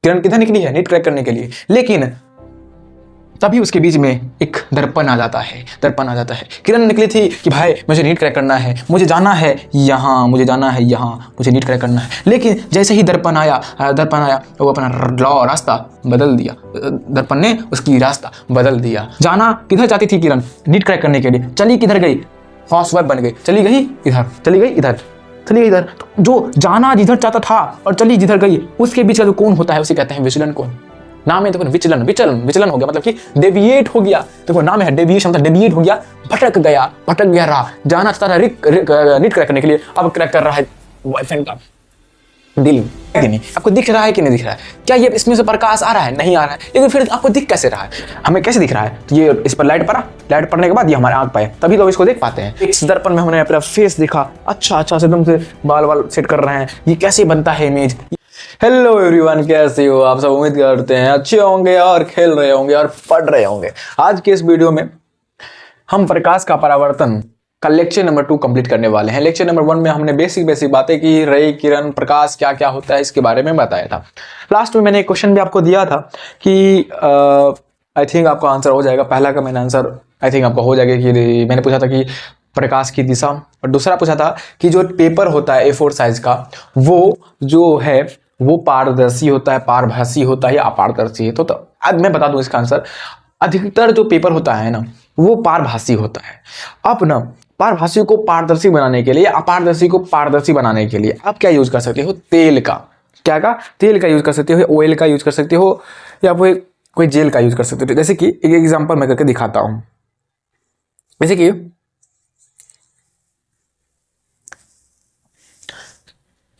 किरण किधर निकली है? नीट क्रैक करने के लिए। लेकिन तभी उसके बीच में एक दर्पण आ जाता है। किरण निकली थी कि भाई मुझे नीट क्रैक करना है, मुझे जाना है यहाँ, मुझे जाना है यहाँ, मुझे नीट क्रैक करना है। लेकिन जैसे ही दर्पण आया वो अपना रास्ता बदल दिया। दर्पण ने उसकी रास्ता बदल दिया। जाना किधर चाहती थी किरण? नीट क्रैक करने के लिए। चली किधर गई? हाउसवाइफ बन गई। चली गई इधर। तो जो जाना जिधर चाहता था और चली जिधर गई, उसके बीच का जो कोण होता है उसे कहते हैं विचलन कोण। नाम है तो विचलन हो गया, मतलब कि डेविएट हो गया। देखो नाम है डेविएशन, मतलब डेविएट हो गया, भटक गया राह। जाना चाहता था नीट क्रैक करने के लिए, अब क्रैक कर रहा है बॉयफ्रेंड का दिल। नहीं, आपको दिख रहा है कि नहीं दिख रहा है? क्या ये इसमें से प्रकाश आ रहा है? नहीं आ रहा है। लेकिन फिर आपको दिख कैसे रहा है? हमें कैसे दिख रहा है? तो ये इस पर लाइट पड़ने के बाद ये हमारे आंख पे है, तभी तो इसको देख पाते हैं। इस दर्पण में हमने अपना फेस देखा, अच्छा से एकदम से बाल सेट कर रहे हैं। ये कैसे बनता है इमेज? हेलो एवरीवन, कैसे हो आप सब? उम्मीद करते हैं अच्छे होंगे और खेल रहे होंगे और पढ़ रहे होंगे। आज के इस वीडियो में हम प्रकाश का परावर्तन का लेक्चर नंबर 2 कंप्लीट करने वाले हैं। लेक्चर नंबर 1 में हमने बेसिक बातें की, रे, किरण, प्रकाश क्या होता है इसके बारे में बताया था। लास्ट में मैंने एक क्वेश्चन भी आपको दिया था कि आई थिंक आपका आंसर हो जाएगा। पहला का मैंने आंसर आई थिंक आपका हो जाएगा कि मैंने पूछा था कि प्रकाश की दिशा, और दूसरा पूछा था कि जो पेपर होता है A4 साइज का, वो जो है वो पारदर्शी होता है, पारभासी होता है या अपारदर्शी है? तो आज मैं बता दूं इसका आंसर। अधिकतर जो पेपर होता है ना वो पारभासी होता है। अब ना पारभासी को पारदर्शी बनाने के लिए, अपारदर्शी को पारदर्शी बनाने के लिए आप क्या यूज कर सकते हो? तेल का यूज कर सकते हो, ऑयल का यूज कर सकते हो, या कोई जेल का यूज कर सकते हो। जैसे कि एक एग्जांपल मैं करके दिखाता हूं। जैसे कि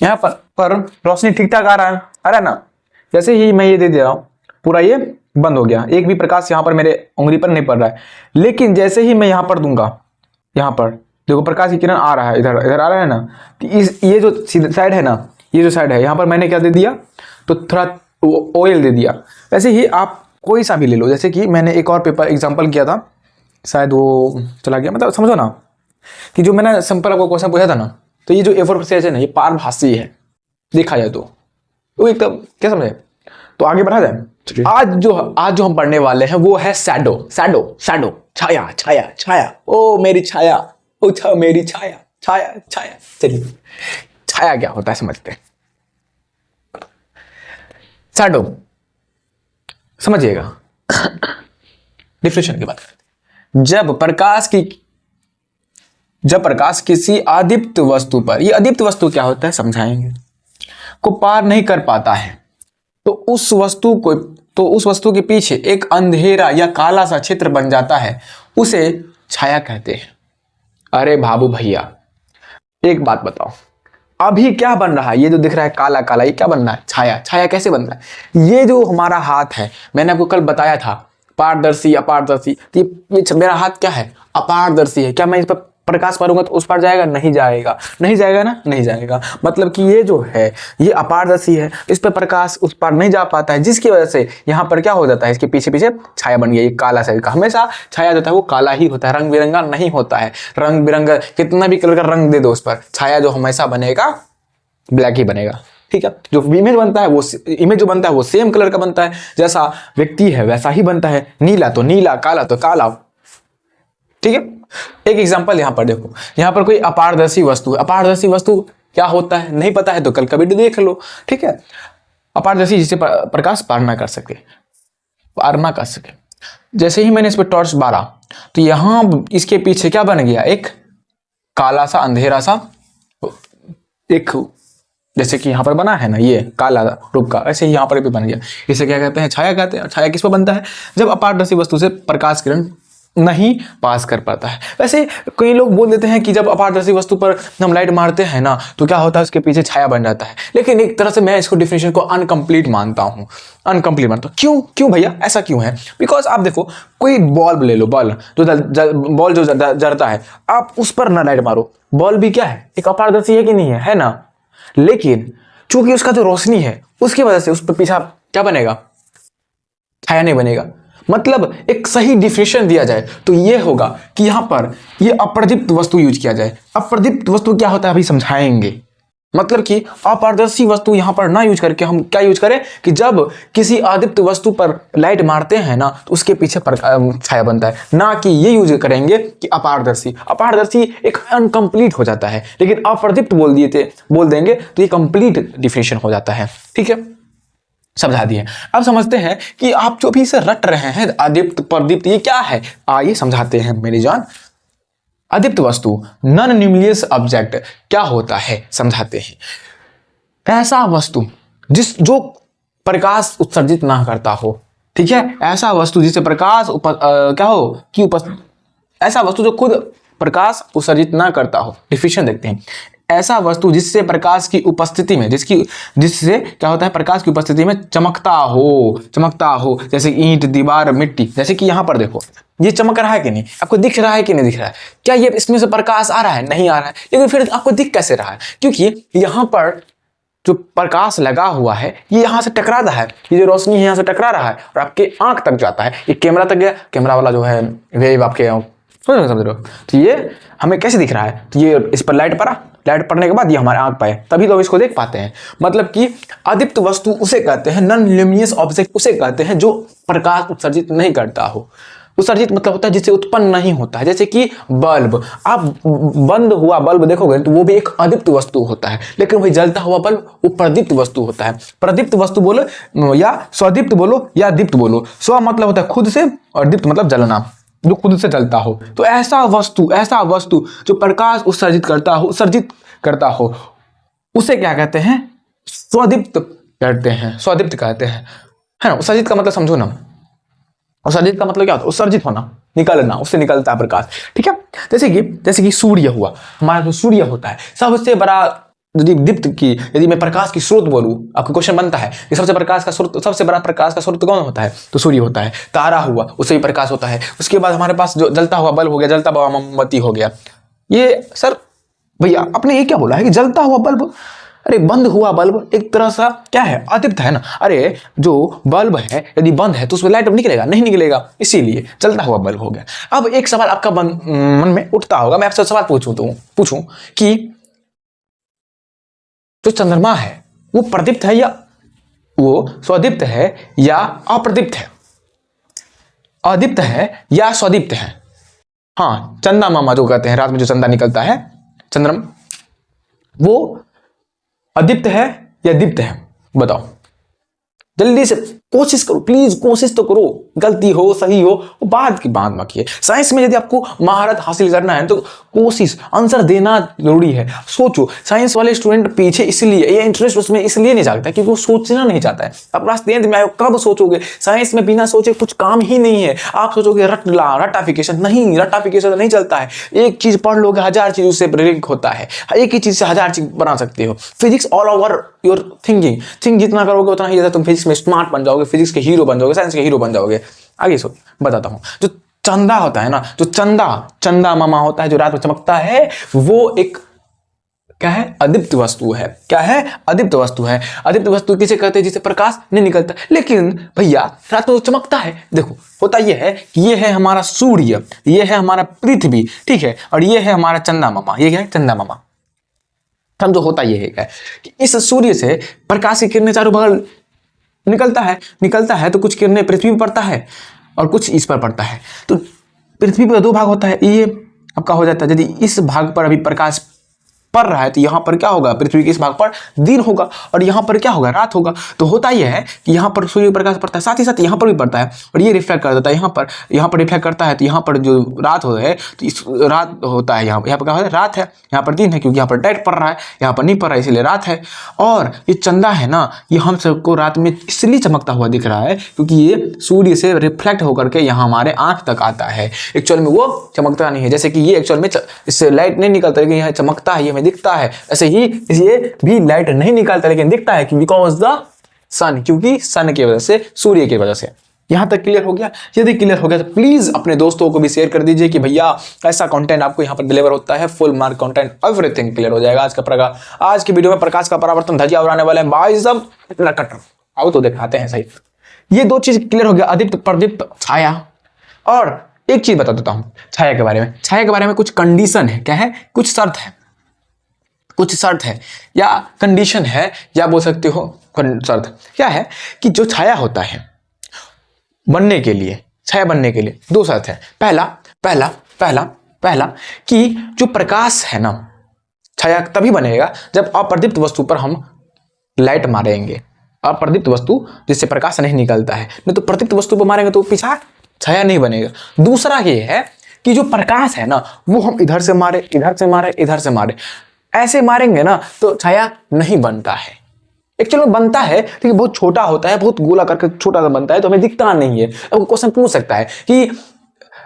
यहाँ पर रोशनी ठीक ठाक आ रहा है ना। जैसे ही मैं ये दे रहा हूं, पूरा ये बंद हो गया, एक भी प्रकाश यहाँ पर मेरे उंगली पर नहीं पड़ रहा है। लेकिन जैसे ही मैं यहाँ पर दूंगा, यहाँ पर देखो प्रकाश की किरण आ रहा है, इधर आ रहा है ना। तो ये जो साइड है ना, ये जो साइड है, यहाँ पर मैंने क्या दे दिया? तो थोड़ा ऑयल दे दिया। वैसे ही आप कोई सा भी ले लो। जैसे कि मैंने एक और पेपर एग्जाम्पल किया था, शायद वो चला गया, मतलब समझो ना कि जो मैंने सिंपल आपको क्वेश्चन पूछा था ना, तो ये जो A4 साइज है ना, ये पारभासी है देखा जाए तो। वो एकदम क्या समझे? तो आगे बढ़ा जाए। आज जो हम पढ़ने वाले हैं वो है शैडो, छाया। ओ मेरी छाया, ओ मेरी छाया। चलिए छाया क्या होता है समझते हैं। शैडो समझिएगा, डिफिनेशन की बात करते हैं। जब प्रकाश किसी अदीप्त वस्तु पर, ये अदीप्त वस्तु क्या होता है समझाएंगे, को पार नहीं कर पाता है, तो उस वस्तु के पीछे एक अंधेरा या काला सा क्षेत्र बन जाता है, उसे छाया कहते हैं। अरे बाबू भैया एक बात बताओ, अभी क्या बन रहा है? ये जो दिख रहा है काला काला, ये क्या बन रहा है? छाया कैसे बन रहा है? ये जो हमारा हाथ है, मैंने आपको कल बताया था पारदर्शी अपारदर्शी। ये मेरा हाथ क्या है? अपारदर्शी है। क्या मैं इस पर प्रकाश मारूंगा तो उस पर जाएगा? नहीं जाएगा ना, नहीं जाएगा। मतलब कि ये जो है ये अपारदर्शी है, इस पर प्रकाश उस पर नहीं जा पाता है, जिसकी वजह से यहाँ पर क्या हो जाता है, इसके पीछे छाया बन गया। ये काला साइड का हमेशा छाया जो है वो काला ही होता है, रंग बिरंगा नहीं होता है। रंग बिरंगा कितना भी कलर का रंग दे दो उस पर, छाया जो हमेशा बनेगा ब्लैक ही बनेगा। ठीक है, जो इमेज बनता है वो इमेज जो बनता है वो सेम कलर का बनता है, जैसा व्यक्ति है वैसा ही बनता है। नीला तो नीला, काला तो काला। ठीक है, एक एग्जांपल यहां पर देखो, यहां पर कोई अपारदर्शी वस्तु क्या होता है नहीं पता है तो कल का वीडियो देख लो। ठीक है, अपारदर्शी जिसे प्रकाश पार ना कर सके। जैसे ही मैंने इस पर टॉर्च मारा तो यहां इसके पीछे क्या बन गया? एक काला सा अंधेरा सा, एक जैसे कि यहां पर बना है ना ये काला रूप का, ऐसे ही यहां पर भी बन गया। इसे क्या कहते हैं? छाया कहते हैं। छाया किस पर बनता है? जब अपारदर्शी वस्तु से प्रकाश किरण नहीं पास कर पाता है। वैसे कई लोग बोल देते हैं कि जब अपारदर्शी वस्तु पर हम लाइट मारते हैं ना तो क्या होता है, उसके पीछे छाया बन जाता है। लेकिन एक तरह से मैं इसको डिफिनेशन को अनकंप्लीट मानता हूं। क्यों भैया ऐसा क्यों है? बिकॉज आप देखो, कोई बल्ब ले लो, बॉल जो जलता है, आप उस पर ना लाइट मारो, बल्ब भी क्या है? एक अपारदर्शी है कि नहीं है ना। लेकिन चूंकि उसका जो रोशनी है उसकी वजह से उस पर पीछा क्या बनेगा? छाया नहीं बनेगा। मतलब एक सही डिफिनेशन दिया जाए तो ये होगा कि यहां पर ये अप्रदीप्त वस्तु यूज किया जाए। अप्रदीप्त वस्तु क्या होता है अभी समझाएंगे। मतलब कि अपारदर्शी वस्तु यहाँ पर ना यूज करके हम क्या यूज करें कि जब किसी अदीप्त वस्तु पर लाइट मारते हैं ना तो उसके पीछे छाया बनता है, ना कि ये यूज करेंगे कि अपारदर्शी। अपारदर्शी एक अनकंप्लीट हो जाता है, लेकिन अप्रदीप्त बोल देंगे तो ये कंप्लीट डिफिनेशन हो जाता है। ठीक है, समझा दिए। अब समझते हैं कि आप जो भी इसे रट रहे हैं अदीप्त प्रदीप्त ये क्या है, आइए समझाते हैं मेरी जान। अदीप्त वस्तु नॉन न्यूमिलियस ऑब्जेक्ट क्या होता है समझाते हैं। ऐसा वस्तु जो प्रकाश उत्सर्जित ना करता हो। ठीक है, ऐसा वस्तु जिससे प्रकाश क्या हो कि ऐसा वस्तु जो खुद प्रकाश उत्सर्जित ना करता हो। डिफिनेशन देखते हैं। ऐसा वस्तु जिससे प्रकाश की उपस्थिति में जिससे क्या होता है, प्रकाश की उपस्थिति में चमकता हो, जैसे ईंट, दीवार, मिट्टी। जैसे कि यहां पर देखो, ये चमक रहा है कि नहीं, आपको दिख रहा है कि नहीं दिख रहा है? क्या ये इसमें से प्रकाश आ रहा है? नहीं आ रहा है, लेकिन फिर आपको दिख कैसे रहा है? क्योंकि यहां पर जो प्रकाश लगा हुआ है ये यहां से टकरा रहा है, ये जो रोशनी है यहां से टकरा रहा है और आपके आंख तक जाता है। ये कैमरा तक गया, कैमरा वाला जो है वेव आपके समझ रहे हो? तो ये हमें कैसे दिख रहा है? तो ये इस पर लाइट पड़ा, लाइट पड़ने के बाद ये हमारे आंख पे है, तभी तो इसको देख पाते हैं। मतलब कि अदीप्त वस्तु उसे कहते हैं, नॉन ल्यूमिनियस ऑब्जेक्ट उसे कहते हैं जो प्रकाश उत्सर्जित नहीं करता हो। उत्सर्जित मतलब होता है जिससे उत्पन्न नहीं होता है। जैसे कि बल्ब, आप बंद हुआ बल्ब देखोगे तो वो भी एक अदीप्त वस्तु होता है, लेकिन वही जलता हुआ बल्ब वो प्रदीप्त वस्तु होता है। प्रदीप्त वस्तु बोलो या स्वदीप्त बोलो या दीप्त बोलो। स्व मतलब होता है खुद से और दीप्त मतलब जलना, जो खुद से जलता हो। तो ऐसा वस्तु जो प्रकाश उत्सर्जित करता हो उसे क्या कहते हैं? स्वदीप्त कहते हैं, है ना। उत्सर्जित का मतलब समझो ना, उत्सर्जित का मतलब क्या होता है? उत्सर्जित होना, निकलना, उससे निकलता है प्रकाश। ठीक है, जैसे कि सूर्य हुआ, हमारा जो सूर्य होता है सबसे बड़ा यदि मैं प्रकाश की स्रोत बोलूं, आपका क्वेश्चन बनता है कि सबसे बड़ा प्रकाश का स्रोत कौन होता है? तो सूर्य होता है। तारा हुआ, उससे भी प्रकाश होता है। उसके बाद हमारे पास जो जलता हुआ बल्ब हो गया, जलता हुआ मोमबत्ती हो गया। ये सर भैया आपने ये क्या बोला है कि जलता हुआ बल्ब? अरे बंद हुआ बल्ब एक तरह सा क्या है? अदीप्त है ना। अरे जो बल्ब है यदि बंद है तो उसमें लाइट निकलेगा? नहीं निकलेगा, इसीलिए जलता हुआ बल्ब हो गया। अब एक सवाल आपका मन में उठता होगा, मैं आपसे सवाल पूछूं कि जो चंद्रमा है वो प्रदीप्त है या वो स्वदीप्त है या अप्रदीप्त है? अदीप्त है या स्वदीप्त है? हाँ, चंदा मामा जो कहते हैं, रात में जो चंदा निकलता है चंद्रमा, वो अदीप्त है या दीप्त है? बताओ जल्दी से, कोशिश करो प्लीज, कोशिश तो करो। गलती हो सही हो बाद की बात मत किए। साइंस में यदि आपको महारत हासिल करना है तो कोशिश, आंसर देना जरूरी है। सोचो, साइंस वाले स्टूडेंट पीछे इसलिए, ये इंटरेस्ट उसमें इसलिए नहीं जागता क्योंकि वो सोचना नहीं चाहता है। अब क्लास 10th में आए कब सोचोगे? साइंस में बिना सोचे कुछ काम ही नहीं है। आप सोचोगे रटाफिकेशन, नहीं, रटाफिकेशन नहीं चलता है। एक चीज पढ़ लोगे 1000 चीज उससे लिंक होता है, एक ही चीज से 1000 चीज बना सकते हो। Physics all over your think जितना करोगे उतना ही ज्यादा तुम फिजिक्स में स्मार्ट बन जाओगे, फिजिक्स के हीरो बन जाओगे, साइंस के हीरो बन जाओगे। आगे सो बताता हूं। जो चंदा होता है ना, जो चंदा मामा होता है जो रात में चमकता है, वो एक क्या है? अदीप्त वस्तु है। क्या है? अदीप्त वस्तु है। अदीप्त वस्तु किसे कहते हैं? जिसे प्रकाश नहीं निकलता, लेकिन भैया रात में वो चमकता है। देखो होता यह है कि ये है हमारा सूर्य, ये है हमारा पृथ्वी, ठीक है, और ये है हमारा चंदा मामा। ये क्या है? चंदा मामा। समझो होता यह है कि इस सूर्य से प्रकाश की किरणें चारों बगल निकलता है तो कुछ किरणें पृथ्वी पर पड़ता है और कुछ इस पर पड़ता है। तो पृथ्वी पर 2 भाग होता है, ये आपका हो जाता है। यदि इस भाग पर अभी प्रकाश पड़ रहा है तो यहाँ पर क्या होगा? पृथ्वी के इस भाग पर दिन होगा और यहाँ पर क्या होगा? रात होगा। तो होता यह है कि यहाँ पर सूर्य प्रकाश पड़ता है, साथ ही साथ यहाँ पर भी पड़ता है और ये रिफ्लेक्ट कर देता है। यहाँ पर रिफ्लेक्ट करता है तो यहाँ पर जो रात हो है तो इस रात होता है। यहाँ पर क्या होता है? रात है। यहाँ पर दिन है क्योंकि यहाँ पर लाइट पड़ रहा है, यहाँ पर नहीं पड़ रहा है इसलिए रात है। और ये चंदा है ना, ये हम सबको रात में इसलिए चमकता हुआ दिख रहा है क्योंकि ये सूर्य से रिफ्लेक्ट होकर के यहाँ हमारे आंख तक आता है। एक्चुअल में वो चमकता नहीं है, जैसे कि ये एक्चुअल में इससे लाइट नहीं निकलता लेकिन यहाँ चमकता है, ये हमें दिखता है। ऐसे ही ये भी लाइट नहीं निकालता लेकिन दिखता है बिकॉज द सन, क्योंकि सन की वजह से, सूर्य की वजह से। यहां तक क्लियर हो गया? यदि क्लियर हो गया तो प्लीज अपने दोस्तों को भी शेयर कर दीजिए कि भैया ऐसा कंटेंट आपको यहां पर डिलीवर होता है, full mark content, everything clear हो जाएगा। आज की वीडियो में प्रकाश का परावर्तन धज्जियां उड़ाने वाले हैं भाई साहब, इतना कटर आओ तो दिखाते हैं सही। ये 2 चीज क्लियर हो गया, अदीप्त प्रदीप्त छाया। और एक चीज बता देता हूं छाया के बारे में। छाया के बारे में कुछ कंडीशन है, क्या है? कुछ शर्त है, कुछ शर्त है या कंडीशन है, या बोल सकते हो शर्त क्या है कि जो छाया होता है बनने के लिए, छाया बनने के लिए दो शर्त है। पहला पहला पहला पहला कि जो प्रकाश है ना, छाया तभी बनेगा जब अप्रदीप्त वस्तु पर हम लाइट मारेंगे। अप्रदीप्त वस्तु जिससे प्रकाश नहीं निकलता है, नहीं तो प्रदीप्त वस्तु पर मारेंगे तो पीछा छाया नहीं बनेगा। दूसरा ये है कि जो प्रकाश है ना वो हम इधर से मारे, इधर से मारे, इधर से मारे, ऐसे मारेंगे ना तो छाया नहीं बनता है। एक्चुअली बनता है लेकिन बहुत छोटा होता है, बहुत गोला करके छोटा सा बनता है, तो हमें दिखता नहीं है। अब क्वेश्चन पूछ सकता है कि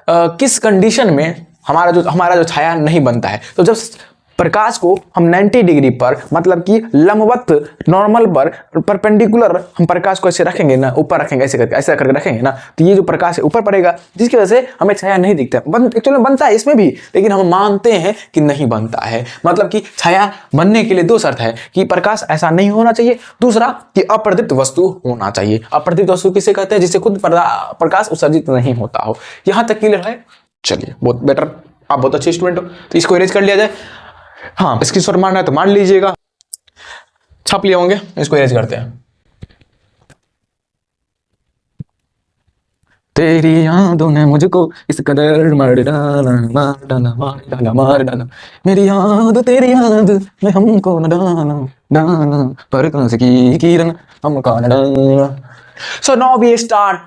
किस कंडीशन में हमारा जो छाया नहीं बनता है। तो जब प्रकाश को हम 90 डिग्री पर, मतलब कि लंबवत नॉर्मल पर परपेंडिकुलर हम प्रकाश को ऐसे रखेंगे ना, ऊपर रखेंगे, ऐसे करके रखेंगे ना, तो ये जो प्रकाश है ऊपर पड़ेगा, जिसकी वजह से हमें छाया नहीं दिखता। एक्चुअली बनता है इसमें भी, लेकिन हम मानते हैं कि नहीं बनता है। मतलब कि छाया बनने के लिए दो शर्त है कि प्रकाश ऐसा नहीं होना चाहिए, दूसरा कि अप्रदीप्त वस्तु होना चाहिए। अप्रदीप्त वस्तु किसे कहते हैं? जिससे खुद प्रकाश उत्सर्जित नहीं होता हो। यहां तक क्लियर है? चलिए, बहुत बेटर, आप बहुत अच्छे स्टूडेंट हो, तो इसको इरेज कर लिया जाए। हाँ, स्क्रीनशॉट मारना है तो मान लीजिएगा, छाप लिए होंगे। इसको इरेज करते हैं। तेरी यादों ने मुझको इस कदर मार डाला, मार डाला, मार डाला, मार डाला, मेरी याद तेरी याद में हमको न डाला, डाला प्रकाश की किरण हमको न डाला। सो नाउ वी स्टार्ट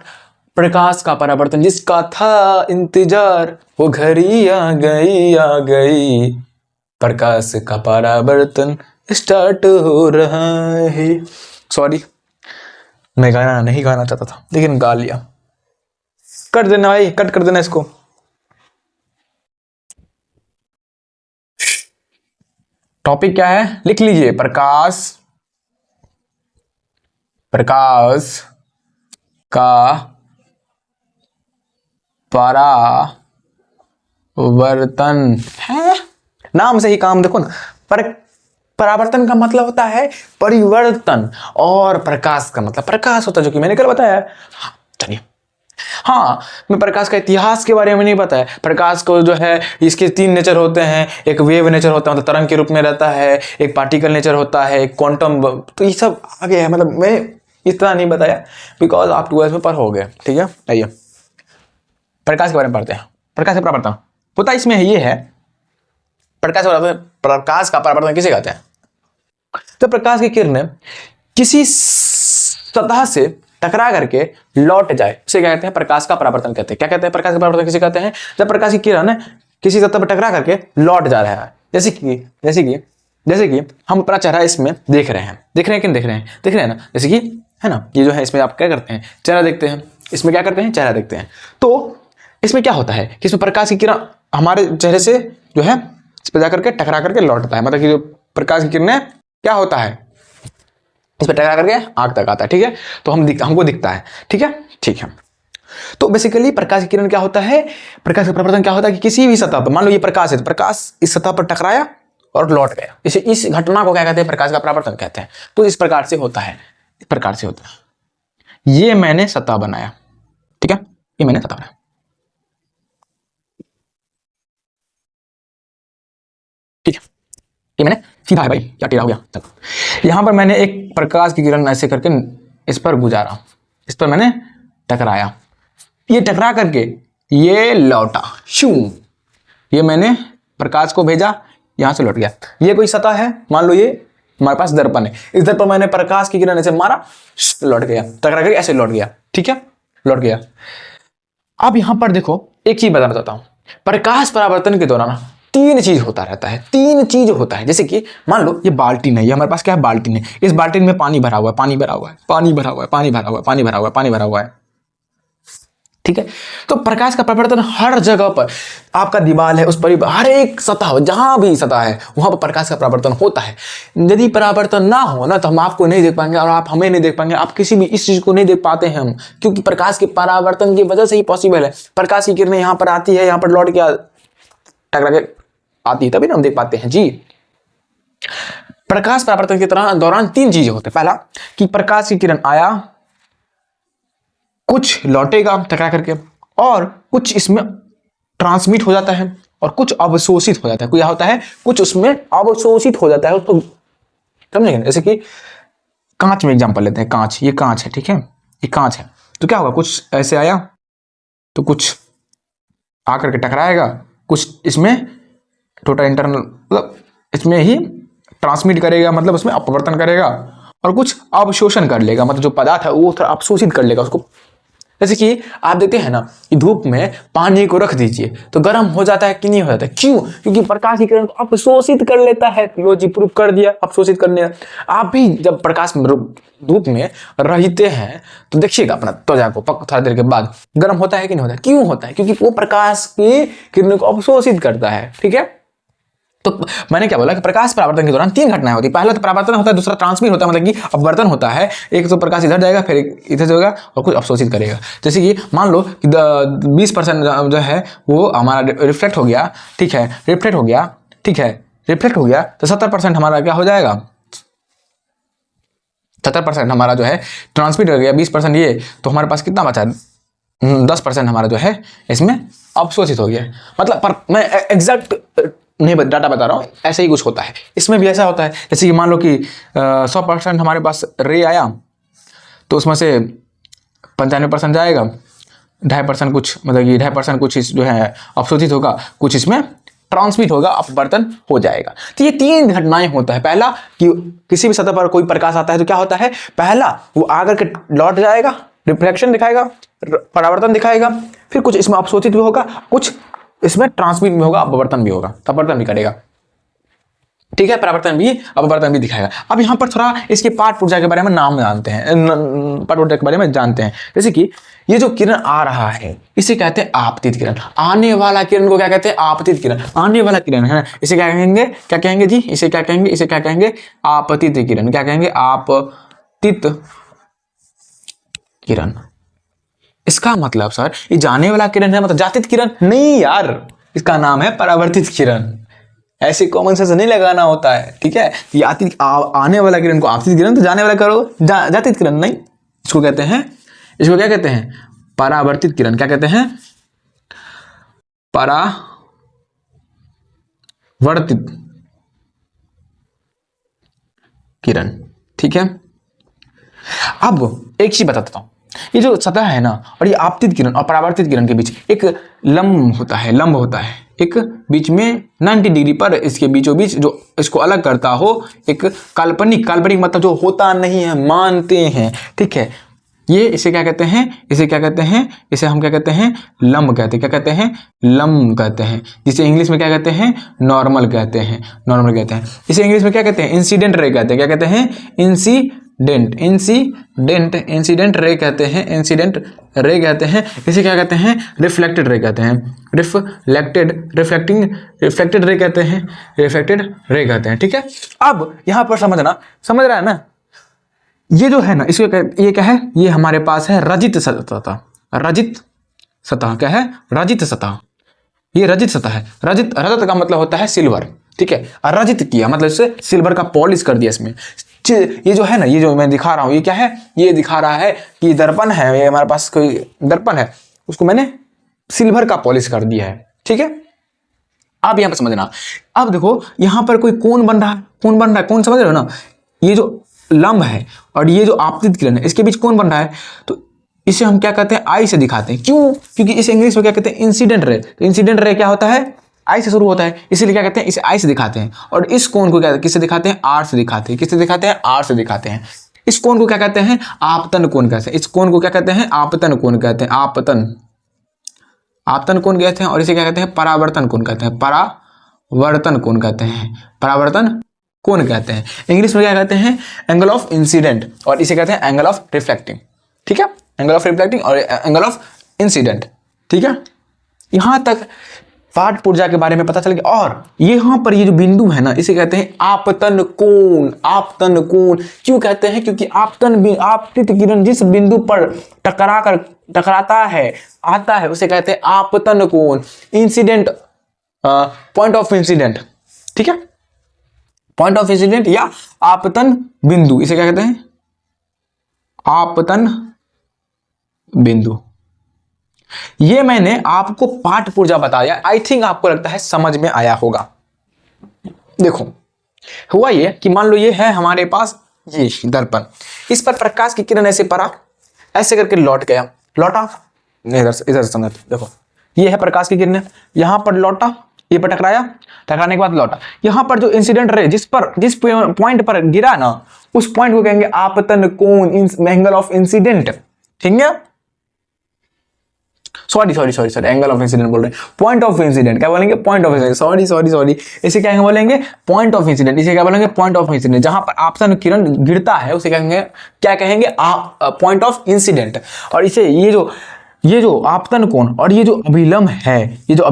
प्रकाश का परावर्तन, जिसका था इंतजार, वो घड़ी आ गई, आ गई। प्रकाश का परावर्तन स्टार्ट हो रहा है। सॉरी, मैं गाना नहीं गाना चाहता था लेकिन गा लिया। कट देना भाई, कट कर देना इसको। टॉपिक क्या है लिख लीजिए, प्रकाश, प्रकाश का परावर्तन है। नाम से ही काम देखो ना, परावर्तन का मतलब होता है परिवर्तन, और प्रकाश का मतलब प्रकाश होता है, जो कि मैंने कल बताया। चलिए, हाँ, मैं प्रकाश का इतिहास के बारे में नहीं पता है। प्रकाश को जो है, इसके तीन नेचर होते हैं। एक वेव नेचर होता है, मतलब तरंग के रूप में रहता है। एक पार्टिकल नेचर होता है, एक क्वांटम। तो ये सब आगे है, मतलब मैं इतना नहीं बताया बिकॉज आप 12th में हो गए। ठीक है, आइए प्रकाश के बारे में पढ़ते हैं। प्रकाश का परावर्तन होता इसमें ये है, प्रकाश का परावर्तन किसे कहते हैं? तो प्रकाश की किरणें किसी सतह से टकरा करके लौट जाए, उसे क्या कहते हैं? प्रकाश का परावर्तन कहते हैं। क्या कहते हैं? प्रकाश का परावर्तन किसे कहते हैं? जब प्रकाश की किरण किसी सतह पर टकरा करके लौट जा रहा है। जैसे कि हम अपना चेहरा इसमें देख रहे हैं, देख रहे हैं ना, जैसे कि है ना, ये जो है इसमें आप क्या करते हैं? चेहरा देखते हैं। इसमें क्या करते हैं? चेहरा देखते हैं। तो इसमें क्या होता है कि इसमें प्रकाश की किरण हमारे चेहरे से जो है इस पर जाकर के टकरा करके लौटता है। मतलब कि जो प्रकाश की किरणें क्या होता है, इस पर टकरा करके आंख तक आता है। ठीक है, तो हमको दिखता है। ठीक है। तो बेसिकली प्रकाश की किरण क्या होता है? प्रकाश का परावर्तन क्या होता है कि किसी भी सतह पर, मान लो ये प्रकाश है, तो प्रकाश इस सतह पर टकराया और लौट गया। इस घटना को क्या कहते हैं? प्रकाश का परावर्तन कहते हैं। तो इस प्रकार से होता है, इस प्रकार से होता है। ये मैंने सतह बनाया, ठीक है, ये मैंने सतह बनाया। ठीक है, ये मैंने सीधा है भाई, क्या टेढ़ा हो गया। चलो, यहां पर मैंने एक प्रकाश की किरण ऐसे करके इस पर गुजारा, इस पर मैंने टकराया, ये टकरा करके ये लौटा, शू, ये मैंने प्रकाश को भेजा, यहां से लौट गया। ये कोई सतह है, मान लो ये हमारे पास दर्पण है, इस दर्पण पर मैंने प्रकाश की किरण ऐसे मारा, लौट गया, टकरा करके ऐसे लौट गया। ठीक है, लौट गया। अब यहां पर देखो, एक चीज बताना चाहता हूं, प्रकाश परावर्तन के दौरान तीन चीज होता रहता है, तीन चीज होता है। जैसे कि मान लो ये बाल्टीन है, ये हमारे पास क्या है? बाल्टीन है। इस बाल्टीन में पानी भरा हुआ है, पानी भरा हुआ है, पानी भरा हुआ है, पानी भरा हुआ है, पानी भरा हुआ है, पानी भरा हुआ है। ठीक है, तो प्रकाश का परावर्तन हर जगह पर, आपका दीवार है उस पर, हर एक सतह, जहां भी सतह है वहां पर प्रकाश का परावर्तन होता है। यदि परावर्तन ना हो ना तो हम आपको नहीं देख पाएंगे और आप हमें नहीं देख पाएंगे, आप किसी भी इस चीज को नहीं देख पाते हैं हम, क्योंकि प्रकाश के परावर्तन की वजह से ही पॉसिबल है। प्रकाश की किरणें यहाँ पर आती है, यहाँ पर लौट के टकरा के आती है, तभी ना हम देख पाते हैं जी। प्रकाश परावर्तन के दौरान तीन चीजें होते हैं। पहला कि प्रकाश की किरण आया, कुछ लौटेगा टकरा करके, और कुछ इसमें ट्रांसमिट हो जाता है, और कुछ अवशोषित हो जाता है। क्या होता है? कुछ उसमें अवशोषित हो जाता है उसको, समझेंगे? जैसे कि कांच में एग्जांपल लेते हैं, कांच, ये कांच है, ठीक है, ये कांच है, तो क्या होगा? कुछ ऐसे आया तो कुछ आकर के टकराएगा, कुछ इसमें टोटल इंटरनल मतलब इसमें ही ट्रांसमिट करेगा, मतलब उसमें अपवर्तन करेगा, और कुछ अवशोषण कर लेगा, मतलब जो पदार्थ है वो थोड़ा अवशोषित कर लेगा उसको। जैसे कि आप देखते हैं ना कि धूप में पानी को रख दीजिए तो गर्म हो जाता है कि नहीं हो जाता है? क्यों? क्योंकि प्रकाश की किरण को अवशोषित कर लेता है। लो जी, प्रूफ कर दिया, अवशोषित करने। आप भी जब प्रकाश में धूप में रहते हैं तो देखिएगा अपना त्वचा को थोड़ा देर के बाद गर्म होता है कि नहीं होता है? क्यों होता है? क्योंकि वो प्रकाश की किरणों को अवशोषित करता है, ठीक है। तो मैंने क्या बोला कि प्रकाश परावर्तन के दौरान 3 घटनाएं होती है। पहला तो परावर्तन होता है, दूसरा ट्रांसमिट होता है, मतलब कि अपवर्तन होता है। एक तो प्रकाश इधर जाएगा, फिर इधर जाएगा और कुछ अवशोषित करेगा। जैसे कि मान लो कि 20% जो है वो हमारा रिफ्लेक्ट हो गया, ठीक है, रिफ्लेक्ट हो गया, ठीक है, रिफ्लेक्ट हो गया, तो 70% हमारा क्या हो जाएगा? 70% हमारा जो है ट्रांसमिट हो गया, 20% ये, तो हमारे पास कितना बचा? 10% हमारा जो है इसमें अवशोषित हो गया। मतलब पर मैं एग्जैक्ट नहीं डाटा बता रहा हूँ, ऐसा ही कुछ होता है। इसमें भी ऐसा होता है, जैसे कि मान लो कि 100% हमारे पास रे आया तो उसमें से 95% जाएगा, 2.5% कुछ, मतलब कि 2.5% कुछ जो है अवशोषित होगा, कुछ इसमें ट्रांसमिट होगा, अपवर्तन हो जाएगा। तो ये 3 घटनाएं होता है। पहला कि किसी भी सतह पर कोई प्रकाश आता है तो क्या होता है? पहला वो आकर के लौट जाएगा, रिफ्लेक्शन दिखाएगा, परावर्तन दिखाएगा, फिर कुछ इसमें अवशोषित भी होगा, कुछ इसमें ट्रांसमिट भी होगा, अपवर्तन भी होगा, अपवर्तन भी करेगा, ठीक है, परावर्तन भी, अपवर्तन भी दिखाएगा। अब यहाँ पर थोड़ा इसके पाठ ऊर्जा के बारे में नाम जानते हैं, पाठ ऊर्जा के बारे में जानते हैं। जैसे कि ये जो किरण आ रहा है इसे कहते हैं आपतित किरण। आने वाला किरण को क्या कहते हैं? आपतित किरण। आने वाला किरण है इसे क्या कहेंगे? क्या कहेंगे जी? इसे क्या कहेंगे? इसे क्या कहेंगे? आपतित किरण। क्या कहेंगे? आपतित किरण। इसका मतलब सर ये जाने वाला किरण है, मतलब जातित किरण नहीं यार, इसका नाम है परावर्तित किरण। ऐसे कॉमन सेंस नहीं लगाना होता है, ठीक है। ये आने वाला किरण को आपतित किरण, तो जाने वाला करो जातित किरण नहीं। इसको कहते हैं, इसको क्या कहते हैं? परावर्तित किरण। क्या कहते हैं? परावर्तित किरण, ठीक है। अब एक चीज बताता हूं, ये जो सतह है ना, और ये आपतित किरण और परावर्तित किरण के बीच एक लंब होता है, लंब होता है, एक बीच में 90 डिग्री पर इसके बीचों बीच जो इसको अलग करता हो, एक काल्पनिक, काल्पनिक मतलब जो होता नहीं है, मानते हैं, ठीक है। ये इसे क्या कहते हैं? इसे क्या कहते हैं? इसे हम क्या कहते हैं? लंब कहते हैं। क्या कहते हैं? लंब कहते हैं। जिसे इंग्लिश में क्या कहते हैं? नॉर्मल कहते हैं, नॉर्मल कहते हैं। इसे इंग्लिश में क्या कहते हैं? इंसिडेंट रे कहते हैं। क्या कहते हैं? इंसिडेंट, इंसिडेंट, इंसिडेंट रे कहते हैं, इंसिडेंट रे कहते हैं। इसे क्या कहते हैं? रिफ्लेक्टेड रे कहते हैं, रिफ्लेक्टेड, रिफ्लेक्टिंग, रिफ्लेक्टेड रे कहते हैं, रिफ्लेक्टेड रे कहते हैं, ठीक है। अब यहां पर समझना, समझ रहा है ना? ये जो है ना, इसको ये क्या है? ये हमारे पास है रजित सतह। रजित सतह क्या है? रजित सतह। ये रजित सतह है। रजित, रजत का मतलब होता है सिल्वर, ठीक है। रजित किया मतलब इसे सिल्वर का पॉलिश कर दिया इसमें। ये जो है ना, ये जो मैं दिखा रहा हूं, ये क्या है? ये दिखा रहा है कि दर्पण है, ये हमारे पास कोई दर्पण है, उसको मैंने सिल्वर का पॉलिश कर दिया है, ठीक है। अब यहां पर समझना, अब देखो यहां पर कोई कोण बन रहा है, कोण बन रहा है, कोण समझ रहे हो ना? ये जो लंब है और ये जो आपतित किरण है, इसके बीच कोण बन रहा है, तो इसे हम क्या कहते हैं? आई से दिखाते हैं। क्यों? क्योंकि इसे इंग्लिश में क्या कहते हैं? Incident ray. तो इंसिडेंट रे क्या होता है? आई से शुरू होता है, इसीलिए क्या कहते हैं? इसे आई से दिखाते हैं। और इस कोण को क्या किससे दिखाते हैं? आर से दिखाते हैं। किससे दिखाते हैं? आर से दिखाते हैं। इस कोण को क्या कहते हैं? आपतन कोण कहते हैं। इस कोण को क्या कहते हैं? आपतन कोण कहते हैं। आपतन, आपतन कोण कहते हैं। और इसे क्या कहते हैं? परावर्तन कोण कहते हैं। परावर्तन कोण कहते हैं, परावर्तन कोण कहते हैं। इंग्लिश में क्या कहते हैं? एंगल ऑफ इंसिडेंट, और इसे कहते हैं एंगल ऑफ रिफ्लेक्टिंग, ठीक है। एंगल ऑफ रिफ्लेक्टिंग और एंगल ऑफ इंसिडेंट, ठीक है। यहां तक पाठ ऊर्जा के बारे में पता चल गया। और यहां पर ये जो बिंदु है ना, इसे कहते हैं आपतन कोण। आपतन कोण क्यों कहते हैं? क्योंकि आपतन, आपतित किरण जिस बिंदु पर टकराता है, आता है, उसे कहते हैं आपतन कोण। इंसिडेंट, पॉइंट ऑफ इंसिडेंट, ठीक है। पॉइंट ऑफ इंसिडेंट या आपतन बिंदु, इसे क्या कहते हैं? आपतन बिंदु, ये मैंने आपको पाठ पुर्जा बताया, आई थिंक आपको लगता है समझ में आया होगा। देखो हुआ ये कि मान लो ये है हमारे पास ये दर्पण, इस पर प्रकाश की किरण ऐसे पड़ा, ऐसे करके लौट गया, लौटा इधर समझ, देखो ये है प्रकाश की किरण, यहां पर लौटा, ये पर टकराया, टकराने के बाद लौटा, यहां पर जो इंसिडेंट रे जिस पॉइंट पर गिरा ना, उस पॉइंट को कहेंगे आपतन कोण, एंगल ऑफ इंसिडेंट। ठीक है, सॉरी एंगल ऑफ इंसिडेंट बोल रहे हैं, पॉइंट ऑफ इंसिडेंट क्या बोलेंगे, पॉइंट ऑफ इंसिडेंट, सॉरी इसे क्या बोलेंगे, पॉइंट ऑफ इंसिडेंट, इसे क्या बोलेंगे, पॉइंट ऑफ इंसिडेंट। जहां पर आपतन किरण गिरता है उसे कहेंगे, क्या कहेंगे, पॉइंट ऑफ इंसिडेंट। और इसे ये जो आपतन कोण और ये जो अभिलंब है, ये जो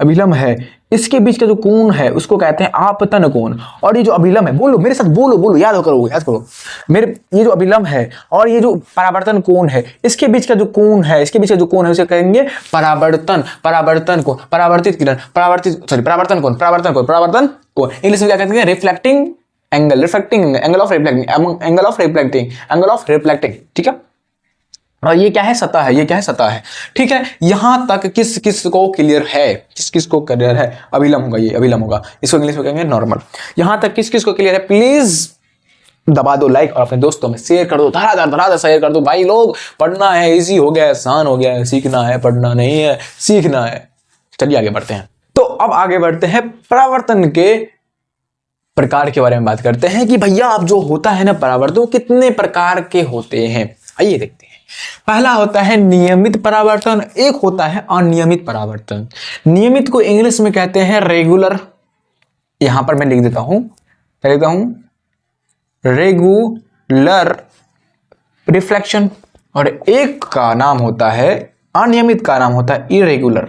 अभिलंब है, इसके बीच का जो कोण है उसको कहते हैं आपतन कोण। और ये जो अभिलंब है, बोलो मेरे साथ, बोलो याद करो मेरे, ये जो अभिलंब है और ये जो परावर्तन कोण है, इसके बीच का जो कोण है, उसे कहेंगे परावर्तन कोण, परावर्तित किरण, परावर्तन कोण। इंग्लिश में क्या कहते हैं, reflecting angle, angle of reflecting. ठीक है, और ये क्या है, सतह है, ठीक है। यहां तक किस को क्लियर है, किस को क्लियर है, अभिलंब होगा, इसको इंग्लिश में कहेंगे नॉर्मल। यहां तक किस को क्लियर है, प्लीज दबा दो लाइक और अपने दोस्तों में शेयर कर दो, धड़ाधड़ शेयर कर दो भाई। लोग पढ़ना है, इजी हो गया है, आसान हो गया है, सीखना है, पढ़ना नहीं है, सीखना है। चलिए आगे बढ़ते हैं। तो अब आगे बढ़ते हैं, परावर्तन के प्रकार के बारे में बात करते हैं कि भैया अब जो होता है ना परावर्तन, कितने प्रकार के होते हैं, आइए देखते हैं। पहला होता है नियमित परावर्तन, एक होता है अनियमित परावर्तन। नियमित को इंग्लिश में कहते हैं रेगुलर, यहां पर मैं लिख देता हूं रेगुलर रिफ्लेक्शन, और एक का नाम होता है अनियमित, का नाम होता है इरेगुलर,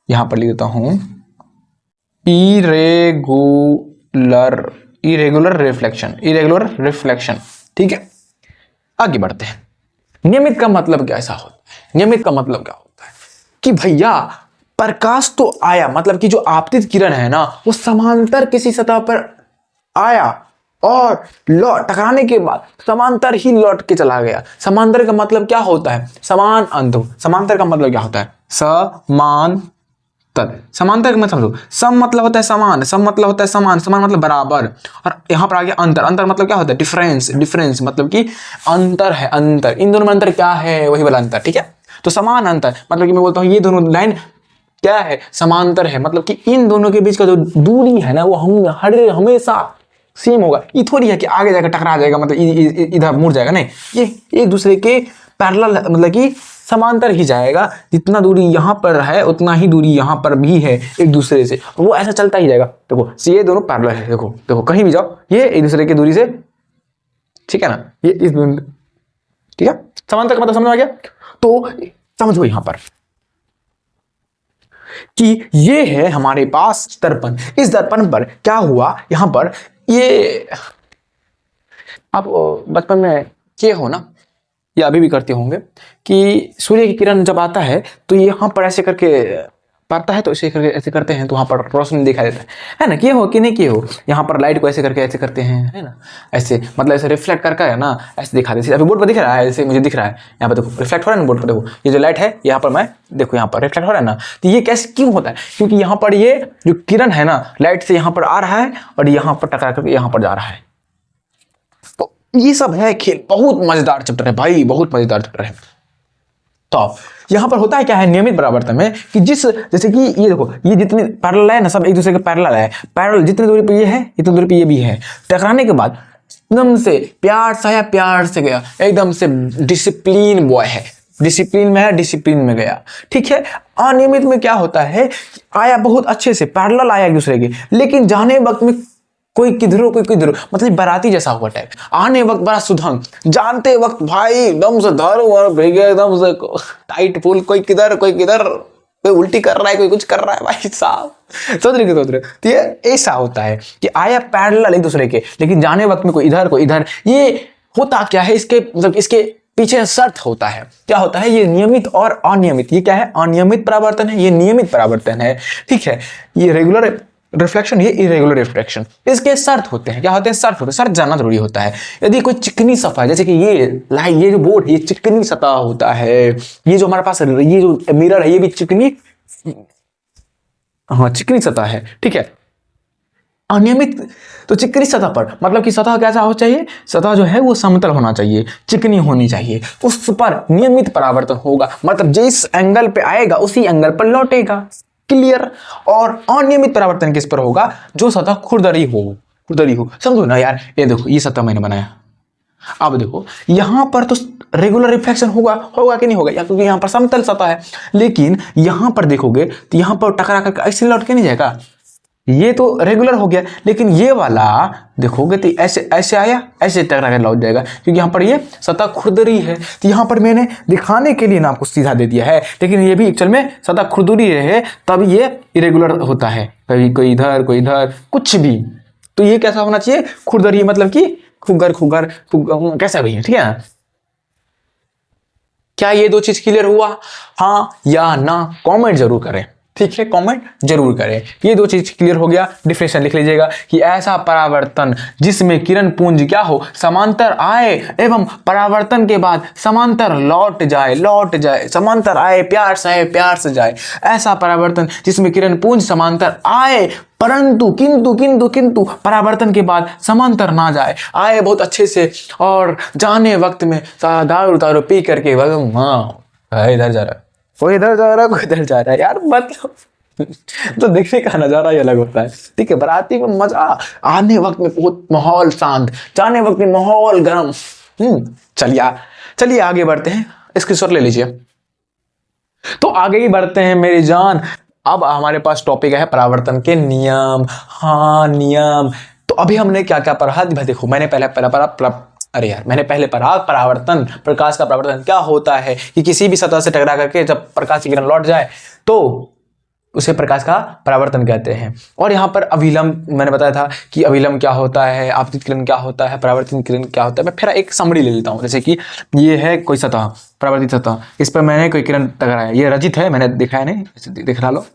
यहां पर लिख देता हूं इरेगुलर रिफ्लेक्शन। ठीक है, आगे बढ़ते हैं। नियमित का मतलब कैसा होता है, नियमित का मतलब क्या होता है कि भैया प्रकाश तो आया, मतलब कि जो आपतित किरण है ना वो समांतर किसी सतह पर आया और टकराने के बाद समांतर ही लौट के चला गया। समांतर का मतलब क्या होता है, समान अंत। समांतर का मतलब क्या होता है, समांतर। समांतर का मतलब समझो, सम मतलब होता है समान, समान मतलब बराबर, और यहां पर आ गया अंतर। अंतर मतलब क्या होता है, डिफरेंस मतलब कि अंतर है, अंतर। इन दोनों में अंतर क्या है, वही वाला अंतर। ठीक है, तो समान अंतर मतलब कि मैं बोलता हूं ये दोनों लाइन क्या है, समांतर है, मतलब कि इन दोनों के बीच का जो दूरी है ना वो हमेशा सेम होगा। ये थोड़ी है कि आगे जाकर टकरा जाएगा, मतलब इधर मुड़ जाएगा, नहीं, ये एक दूसरे के पैरेलल, मतलब कि समांतर ही जाएगा। जितना दूरी यहां पर है उतना ही दूरी यहां पर भी है एक दूसरे से, वो ऐसा चलता ही जाएगा। देखो ये दोनों पैरेलल है, देखो कहीं भी जाओ ये एक दूसरे की दूरी से, ठीक है ना, ये इस, ठीक है, समांतर का मतलब समझ आ गया। तो समझो यहां पर कि ये है हमारे पास दर्पण, इस दर्पण पर क्या हुआ, यहां पर ये आप बचपन में किए हो ना, या अभी भी करते होंगे कि सूर्य की किरण जब आता है तो यहाँ पर ऐसे करके पड़ता है, तो ऐसे करके ऐसे करते हैं तो वहाँ पर रोशनी दिखाई देता है ना, किए हो कि नहीं किए हो। यहाँ पर लाइट को ऐसे करके ऐसे करते हैं, है ना, ऐसे मतलब ऐसे रिफ्लेक्ट करके है ना, ऐसे दिखा देते। अभी बोर्ड पर दिख रहा है, ऐसे मुझे दिख रहा है, यहाँ पर देखो रिफ्लेक्ट हो रहा है ना बोर्ड पर, देखो ये जो लाइट है यहाँ पर, मैं देखो यहाँ पर रिफ्लेक्ट हो रहा है ना, तो ये कैसे क्यों होता है, क्योंकि यहाँ पर ये जो किरण है ना लाइट से यहाँ पर आ रहा है और यहाँ पर टकरा करके यहाँ पर जा रहा है। तो ये सब है खेल, बहुत मजेदार चैप्टर है भाई, बहुत मजेदार चैप्टर है। तो यहां पर होता है क्या है नियमित परावर्तन में कि जैसे कि ये देखो, ये जितने पैरेलल है ना, सब एक दूसरे के पैरेलल है, पैरेलल जितनी दूरी पे ये है इतनी दूरी पे ये भी है। टकराने के बाद एकदम से प्यार से गया, एकदम से डिसिप्लिन बॉय है, डिसिप्लिन में है, डिसिप्लिन में गया। ठीक है, अनियमित में क्या होता है, आया बहुत अच्छे से पैरेलल आया एक दूसरे के, लेकिन जाने वक्त में कोई किधरो कोई किधरो, मतलब बाराती जैसा हुआ टाइप। आने वक्त बड़ा सुधम, जानते वक्त भाई एकदम से धर और भेगे, एकदम से टाइट फुल, कोई किधर कोई उल्टी कर रहा है, कोई कुछ कर रहा है भाई साहब, सोच रहे। तो ये ऐसा होता है कि आया पैरेलल एक दूसरे के, लेकिन जाने वक्त में कोई इधर। ये होता क्या है, इसके मतलब इसके पीछे शर्त होता है, क्या होता है, ये नियमित और अनियमित। ये क्या है, अनियमित परावर्तन है, ये नियमित परावर्तन है। ठीक है, ये रेगुलर रिफ्लेक्शन, ये इरेगुलर रिफ्लेक्शन। इसके शर्त होते हैं, क्या होते हैं? शर्त होते हैं। शर्त जानना जरूरी होता है। यदि कोई चिकनी सतह है, जैसे कि ये जो बोर्ड, ये चिकनी सतह होता है, ये जो हमारे पास ये जो मिरर है, ये भी चिकनी, हाँ चिकनी सतह है, ठीक है। अनियमित, तो चिकनी सतह पर मतलब कि सतह कैसा हो चाहिए? सतह जो है वो समतल होना चाहिए, चिकनी होनी चाहिए, उस पर नियमित परावर्तन होगा, मतलब जिस एंगल पे आएगा उसी एंगल पर लौटेगा। क्लियर। और अनियमित परावर्तन किस पर होगा? जो सतह खुरदरी हो। समझो ना यार, ये देखो ये सतह मैंने बनाया, अब देखो यहां पर तो रेगुलर रिफ्लेक्शन होगा कि नहीं होगा, या क्योंकि यहां पर समतल सतह है। लेकिन यहां पर देखोगे तो यहां पर टकरा करके ऐसे लौट के नहीं जाएगा, ये तो रेगुलर हो गया। लेकिन ये वाला देखोगे तो ऐसे आया, ऐसे टकरा कर लौट जाएगा, क्योंकि यहाँ पर ये सतह खुरदरी है। तो यहाँ पर मैंने दिखाने के लिए ना आपको सीधा दे दिया है, लेकिन ये भी एक्चुअल में सतह खुरदरी है, तब ये इरेगुलर होता है, कभी कोई इधर कोई इधर, कुछ भी। तो ये कैसा होना चाहिए? खुरदरी, मतलब कि खुगर कैसा भी है, ठीक है ना। क्या ये दो चीज क्लियर हुआ? हाँ या ना कमेंट जरूर करें, ठीक है, कमेंट जरूर करें। ये दो चीज क्लियर हो गया। डिफिनेशन लिख लीजिएगा कि ऐसा परावर्तन जिसमें किरण पुंज क्या हो? समांतर आए एवं परावर्तन के बाद समांतर लौट जाए, समांतर आए प्यार से जाए। ऐसा परावर्तन जिसमें किरण पुंज समांतर आए परंतु किंतु परावर्तन के बाद समांतर ना जाए, आए बहुत अच्छे से और जाने वक्त में दारू पी करके हाँ इधर जा रहा है, कोई इधर जा रहा है, कोई इधर जा रहा है यार, मतलब तो देखने का नजारा ही अलग होता है, ठीक है। बाराती में मजा, आने वक्त में बहुत माहौल शांत, जाने वक्त में माहौल गर्म। चलिए आगे बढ़ते हैं, स्क्रीनशॉट ले लीजिए। तो आगे ही बढ़ते हैं मेरी जान। अब हमारे पास टॉपिक है परावर्तन के नियम। हाँ नियम, तो अभी हमने क्या क्या पढ़ा? देखो मैंने मैंने पहले पढ़ा परावर्तन, प्रकाश का परावर्तन क्या होता है कि किसी भी सतह से टकरा करके जब प्रकाश की किरण लौट जाए तो उसे प्रकाश का परावर्तन कहते हैं। और यहाँ पर अभिलंब मैंने बताया था कि अभिलंब क्या होता है, आपतित किरण क्या होता है, परावर्तित किरण क्या होता है। मैं फिर एक समरी ले लेता हूँ। जैसे कि ये है कोई सतह, परावर्तित सतह, इस पर मैंने कोई किरण टकराया, ये रजित है, मैंने दिखाया नहीं, दिखा लो,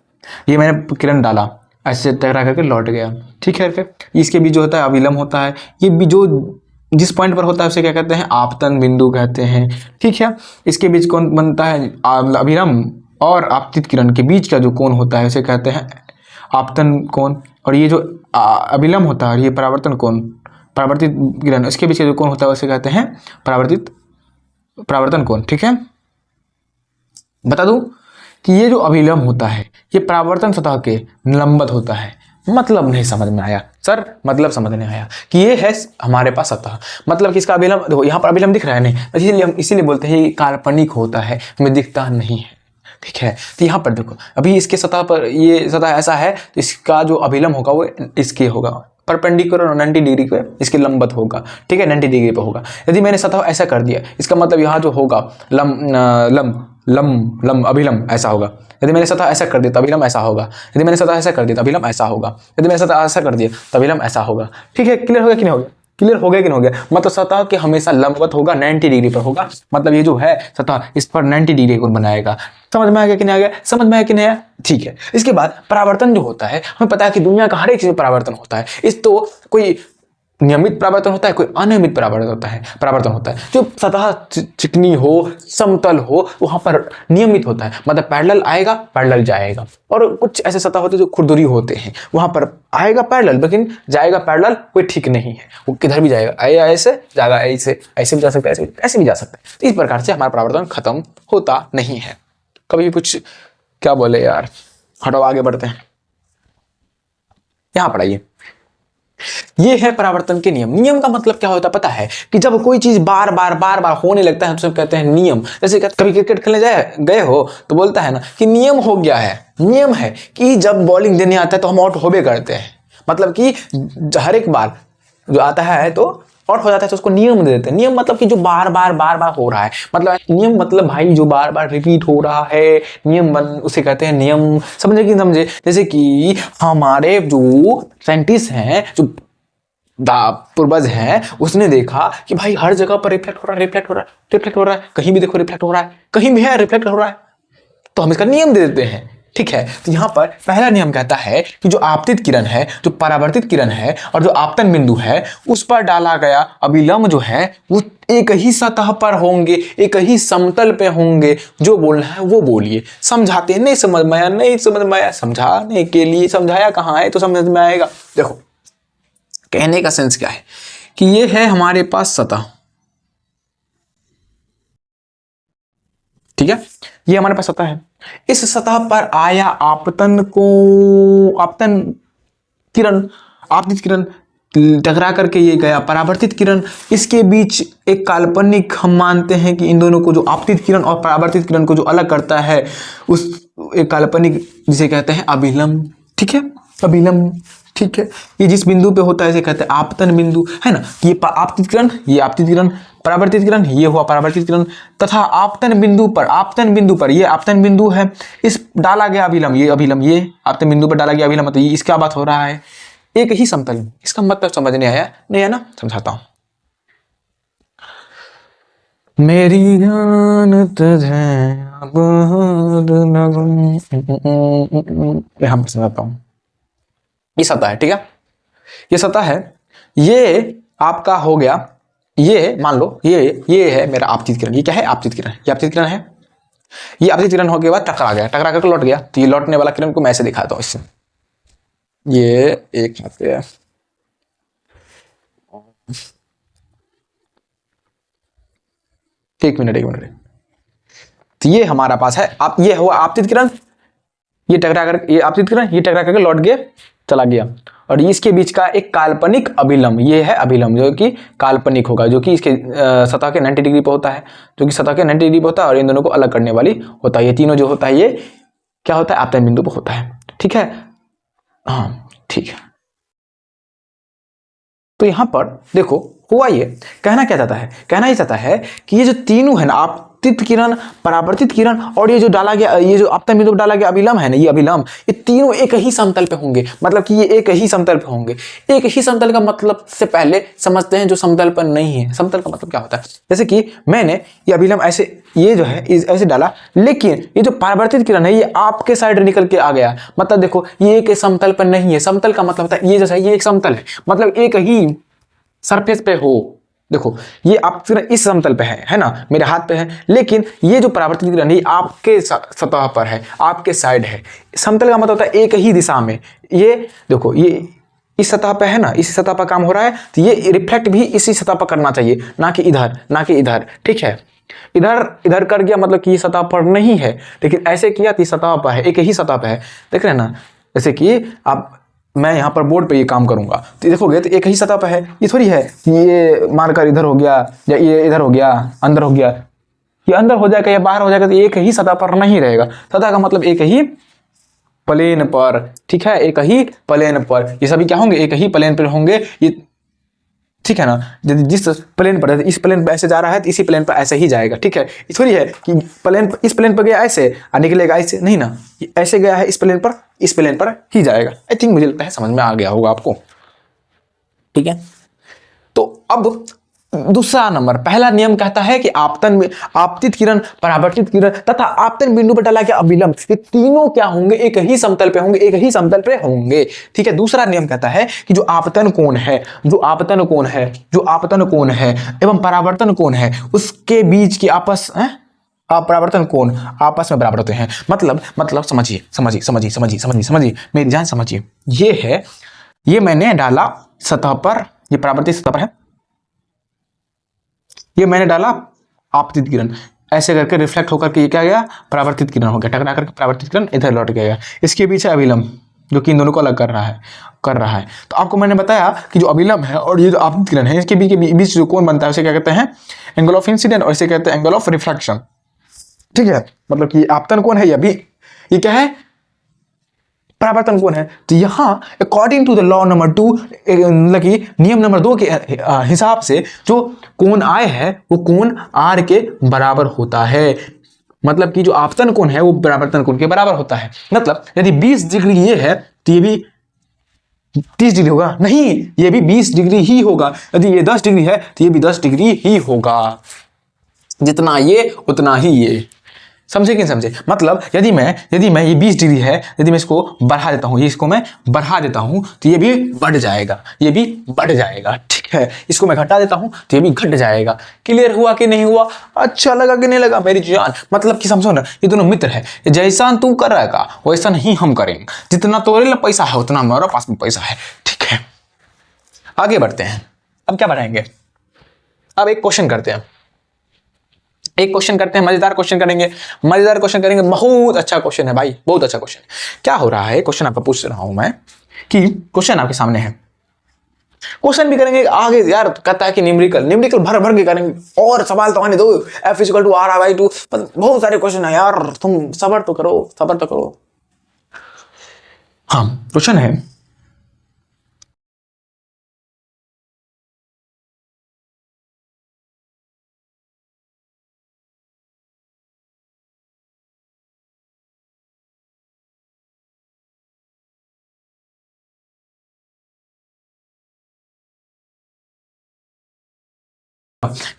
ये मैंने किरण डाला, ऐसे टकरा करके लौट गया, ठीक है। फिर इसके बीच जो होता है अभिलंब होता है, ये भी जो जिस पॉइंट पर होता है उसे क्या कहते हैं? आपतन बिंदु कहते हैं, ठीक है। इसके बीच कौन बनता है? अभिलंब और आपतित किरण के बीच का जो कोण होता है उसे कहते हैं आपतन कोण। और ये जो अभिलंब होता है, ये परावर्तन कोण, परावर्तित किरण, इसके बीच का जो कोण होता है उसे कहते हैं परावर्तन कोण, ठीक है। बता दूं कि ये जो अभिलंब होता है ये परावर्तन सतह के लंबवत होता है। मतलब नहीं समझ में आया सर? मतलब समझ नहीं आया कि ये है हमारे पास सतह, मतलब कि इसका अभिलंब देखो, यहाँ पर अभिलंब दिख रहा है नहीं, इसीलिए बोलते हैं ये काल्पनिक होता है, हमें दिखता नहीं है, ठीक है। तो यहाँ पर देखो अभी इसके सतह पर, ये सतह ऐसा है, इसका जो अभिलंब होगा वो इसके होगा परपेंडिकुलर और 90 डिग्री पे इसके लंबवत होगा, ठीक है, 90 डिग्री पे होगा। यदि मैंने सतह ऐसा कर दिया, इसका मतलब यहाँ जो होगा लम अभिलंब ऐसा होगा। यदि मैंने सतह ऐसा कर दिया तो अभिलंब ऐसा होगा, यदि मैंने सतह ऐसा कर दिया तो अभिलंब ऐसा होगा, यदि मैंने सतह ऐसा कर दिया तो अभिलंब ऐसा होगा, ठीक है। क्लियर हो गया कि नहीं हो गया? क्लियर हो गया कि नहीं हो गया? मतलब सतह के हमेशा लंबवत होगा, 90 डिग्री पर होगा, मतलब ये जो है सतह इस पर 90 डिग्री कोण बनाएगा। समझ में आ गया कि नहीं आ गया? समझ में आया कि नहीं आया? ठीक है। इसके बाद परावर्तन जो होता है, हमें पता है कि दुनिया का हर एक चीज में परावर्तन होता है। इस तो कोई नियमित परावर्तन होता है, कोई अनियमित परावर्तन होता है। जो सतह चिकनी हो, समतल हो, वहां पर नियमित होता है, मतलब पैरेलल आएगा पैरेलल जाएगा। और कुछ ऐसे सतह होते हैं जो खुरदुरी होते हैं, वहां पर आएगा पैरेलल लेकिन जाएगा पैरेलल, कोई ठीक नहीं है, वो किधर भी जाएगा, ऐसे जाएगा, ऐसे भी जा सकता है, ऐसे भी जा सकता है। तो इस प्रकार से हमारा परावर्तन खत्म होता नहीं है। कभी भी कुछ क्या बोले यार, हटो आगे बढ़ते हैं। यहां पढ़ाइए, ये है परावर्तन के नियम। नियम का मतलब क्या होता है पता है? कि जब कोई चीज बार बार होने लगता है तो उसे कहते हैं नियम। जैसे कभी क्रिकेट खेलने गए हो तो बोलता है ना कि नियम हो गया है। नियम है कि जब बॉलिंग देने आता है तो हम आउट होबे करते हैं, मतलब कि हर एक बार जो आता है तो आउट हो जाता है, तो उसको नियम दे देते हैं। नियम मतलब कि जो बार बार हो रहा है, मतलब नियम मतलब भाई जो बार बार रिपीट हो रहा है, नियम उसे कहते हैं नियम। समझे कि समझे? जैसे कि हमारे जो साइंटिस्ट हैं, जो पूर्वज हैं, उसने देखा कि भाई हर जगह पर रिफ्लेक्ट हो रहा है, कहीं भी देखो रिफ्लेक्ट हो रहा है, कहीं भी है रिफ्लेक्ट हो रहा है, तो हम इसका नियम दे देते हैं ठीक है। तो यहाँ पर पहला नियम कहता है कि जो आपतित किरण है, जो परावर्तित किरण है और जो आपतन बिंदु है, उस पर डाला गया अभिलंब जो है वो एक ही सतह पर होंगे, एक ही समतल पे होंगे। जो बोलना है वो बोलिए। समझाते नहीं समझ में आया, नहीं समझ में आया, समझाने के लिए समझाया कहाँ है तो समझ में आएगा। देखो कहने का सेंस क्या है कि ये है हमारे पास सतह, ठीक है, ये हमारे पास सतह है। इस सतह पर आया आपतन किरण, आपतित किरण टकरा करके ये गया परावर्तित किरण। इसके बीच एक काल्पनिक, हम मानते हैं कि इन दोनों को, जो आपतित किरण और परावर्तित किरण को जो अलग करता है, उस एक काल्पनिक जिसे कहते हैं अभिलंब, ठीक है, अभिलंब, ठीक है। ये जिस बिंदु पे होता है इसे कहते हैं आपतन बिंदु, है ना। ये आपतित किरण, ये आपतित किरण, परावर्तित किरण, ये हुआ परावर्तित किरण, तथा आपतन बिंदु पर ये आपतन बिंदु है, इस डाला गया अभिलंब, ये अभिलंब, ये आपतन बिंदु पर डाला गया अभिलंब। मतलब ये इसका बात हो रहा है एक ही समतल में। इसका मतलब समझ नहीं आया? नहीं है ना, समझाता हूं। मेरी जान तुझे अब हम समझाता हूं। ये सतह है, ठीक है, ये सतह है, ये आपका हो गया, ये मान लो ये है मेरा आपतित किरण। ये क्या है? आपतित किरण। ये आपतित किरण है। ये आपतित किरण होने के बाद टकरा गया, टकरा करके लौट गया। तो ये लौटने वाला किरण को मैं ऐसे दिखाता हूं इससे। ये एक हाथ है, एक मिनट। तो ये हमारा पास है आप, ये हुआ आपतित किरण, ये टकरा कर, ये आपतित किरण, ये टकरा करके लौट गया, चला गया। और इसके बीच का एक काल्पनिक अभिलंब, ये है अभिलंब, जो कि काल्पनिक होगा, जो कि इसके सतह के 90 डिग्री पर होता है, जो कि सतह के 90 डिग्री पर होता है और इन दोनों को अलग करने वाली होता है। ये तीनों जो होता है ये क्या होता है? आपतन बिंदु पर होता है, ठीक है। हाँ ठीक है। तो यहां पर देखो हुआ ये, कहना क्या चाहता है? कहना ये चाहता है कि ये जो तीनों है ना, आपतित किरण, परावर्तित किरण और ये जो डाला गया, ये जो आपतन बिंदु पर डाला गया अभिलंब है ना, ये अभिलंब, ये तीनों एक ही समतल पे होंगे। मतलब कि ये एक ही समतल पे होंगे। एक ही समतल का मतलब से पहले समझते हैं जो समतल पर नहीं है। समतल का मतलब क्या होता है? जैसे कि मैंने ये अभिलंब ऐसे, ये जो है ऐसे डाला, लेकिन ये जो परावर्तित किरण है ये आपके साइड निकल के आ गया। मतलब देखो ये एक समतल पर नहीं है। समतल का मतलब होता है ये जैसा, ये एक समतल है, मतलब एक ही सरफेस पे हो। देखो ये आप इस समतल पे है ना, मेरे हाथ पे है, लेकिन ये जो परावर्तित किरण है आपके सतह पर है, आपके साइड है। समतल का मतलब होता है एक ही दिशा में। ये देखो ये इस सतह पे है ना, इसी सतह पर काम हो रहा है, तो ये रिफ्लेक्ट भी इसी सतह पर करना चाहिए, ना कि इधर, ना कि इधर, ठीक है। इधर कर गया मतलब कि ये सतह पर नहीं है, लेकिन ऐसे किया तो सतह पर है, एक ही सतह पर है। देख रहे हैं ना, जैसे कि आप, मैं यहाँ पर बोर्ड पे ये काम करूंगा तो देखोगे तो एक ही सतह पर है। ये थोड़ी है कि ये मार्कर इधर हो गया या ये इधर हो गया, अंदर हो गया, ये अंदर हो जाएगा या बाहर हो जाएगा, तो एक ही सतह पर नहीं रहेगा। सतह का मतलब एक ही प्लेन पर, ठीक है, एक ही प्लेन पर। ये सभी क्या होंगे? एक ही प्लेन पर होंगे ये, ठीक है ना। यदि जिस प्लेन पर है, इस प्लेन पर ऐसे जा रहा है तो इसी प्लेन पर ऐसे ही जाएगा, ठीक है। ये थोड़ी है कि प्लेन इस प्लेन पर गया ऐसे और निकलेगा ऐसे, नहीं ना, ये ऐसे गया है इस प्लेन पर, इस प्लेन पर ही जाएगा। आई थिंक मुझे लगता है समझ में आ गया होगा आपको, ठीक है। तो अब दूसरा नंबर, पहला नियम कहता है कि आपतित किरण, परावर्तित किरण तथा आपतन बिंदु पर डाला गया अभिलंब, ये तीनों क्या होंगे? एक ही समतल पे होंगे, एक ही समतल पे होंगे, ठीक है। दूसरा नियम कहता है कि जो आपतन कोण है, जो आपतन कोण है एवं परावर्तन कोण है, उसके बीच की आपस परावर्तन कोण आपस में बराबर होते हैं। मतलब समझिए मेरी जान समझिए। ये है, ये मैंने डाला सतह पर, ये परावर्तित सतह पर है, ये मैंने डाला आपतित किरण, ऐसे करके रिफ्लेक्ट होकर के ये क्या गया? परावर्तित किरण हो गया, टकरा करके परावर्तित किरण इधर लौट गया। इसके पीछे अभिलंब जो कि इन दोनों को अलग कर रहा है। तो आपको मैंने बताया कि जो अभिलंब है और ये जो आपतित किरण है, इसके बीच जो कोण बनता है उसे क्या कहते हैं? एंगल ऑफ इंसिडेंट, और इसे कहते हैं एंगल ऑफ रिफ्लेक्शन, ठीक है। मतलब कि आपतन कोण है, ये क्या है? परावर्तन कोण है। तो यहाँ according to the law number 2, मतलब कि नियम नंबर 2 के हिसाब से जो कोण आय है वो कोण आर के बराबर होता है। मतलब कि जो आपतन कोण है वो परावर्तन कोण के बराबर होता है। मतलब यदि 20 डिग्री ये है तो ये भी 30 डिग्री होगा? नहीं, ये भी 20 डिग्री ही होगा। यदि ये 10 डिग्री है तो ये भी 10 डिग्री ही होगा। जितना ये उतना ही ये, समझे कि नहीं समझे? मतलब यदि मैं ये 20 डिग्री है, यदि मैं इसको बढ़ा देता हूँ, ये इसको मैं बढ़ा देता हूँ तो ये भी बढ़ जाएगा, ये भी बढ़ जाएगा, ठीक है। इसको मैं घटा देता हूँ तो ये भी घट जाएगा। क्लियर हुआ कि नहीं हुआ? अच्छा लगा कि नहीं लगा मेरी जान? मतलब कि समझो ना, ये दोनों मित्र है, जैसा तू कर रहेगा वैसा नहीं हम करेंगे। जितना तोरे पैसा है उतना हमारा पास में पैसा है, ठीक है। आगे बढ़ते हैं। अब क्या बढ़ाएंगे? अब एक क्वेश्चन करते हैं, मजेदार क्वेश्चन करेंगे। बहुत अच्छा क्वेश्चन है भाई, बहुत अच्छा क्वेश्चन। क्या हो रहा है, क्वेश्चन आपको पूछ रहा हूं मैं कि क्वेश्चन आपके सामने है, क्वेश्चन भी करेंगे आगे। यार कहता है कि न्यूमेरिकल भर भर के करेंगे, और सवाल तो आने दो। F = R/2, बहुत सारे क्वेश्चन है यार, तुम सब्र तो करो। हाँ, क्वेश्चन है,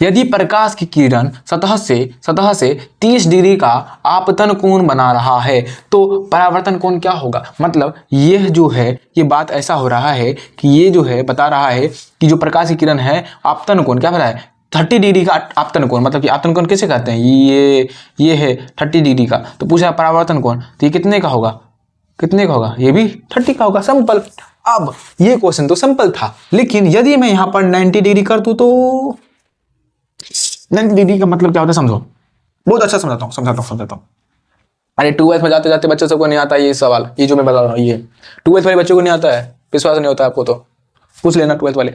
यदि प्रकाश की किरण सतह से 30 डिग्री का आपतन कोण बना रहा है तो परावर्तन कोण क्या होगा? मतलब यह जो है, ये बात ऐसा हो रहा है कि ये जो है बता रहा है कि जो प्रकाश की किरण है, आपतन कोण क्या बता है? 30 डिग्री का आपतन कोण। मतलब कि आपतन कोण कैसे कहते हैं? ये है 30 डिग्री का। तो पूछा परावर्तन कोण, तो ये कितने का होगा? ये भी 30 का होगा। सिंपल। अब ये क्वेश्चन तो सिंपल था, लेकिन यदि मैं यहाँ पर 90 डिग्री कर दूं तो 90 डिग्री का मतलब क्या होता है समझो। बहुत अच्छा समझाता हूँ। अरे 12th में जाते जाते बच्चों सबको नहीं आता ये सवाल, ये जो मैं बता रहा हूँ, ये 12th वाले बच्चों को नहीं आता है, विश्वास नहीं होता आपको तो पूछ लेना 12th वाले।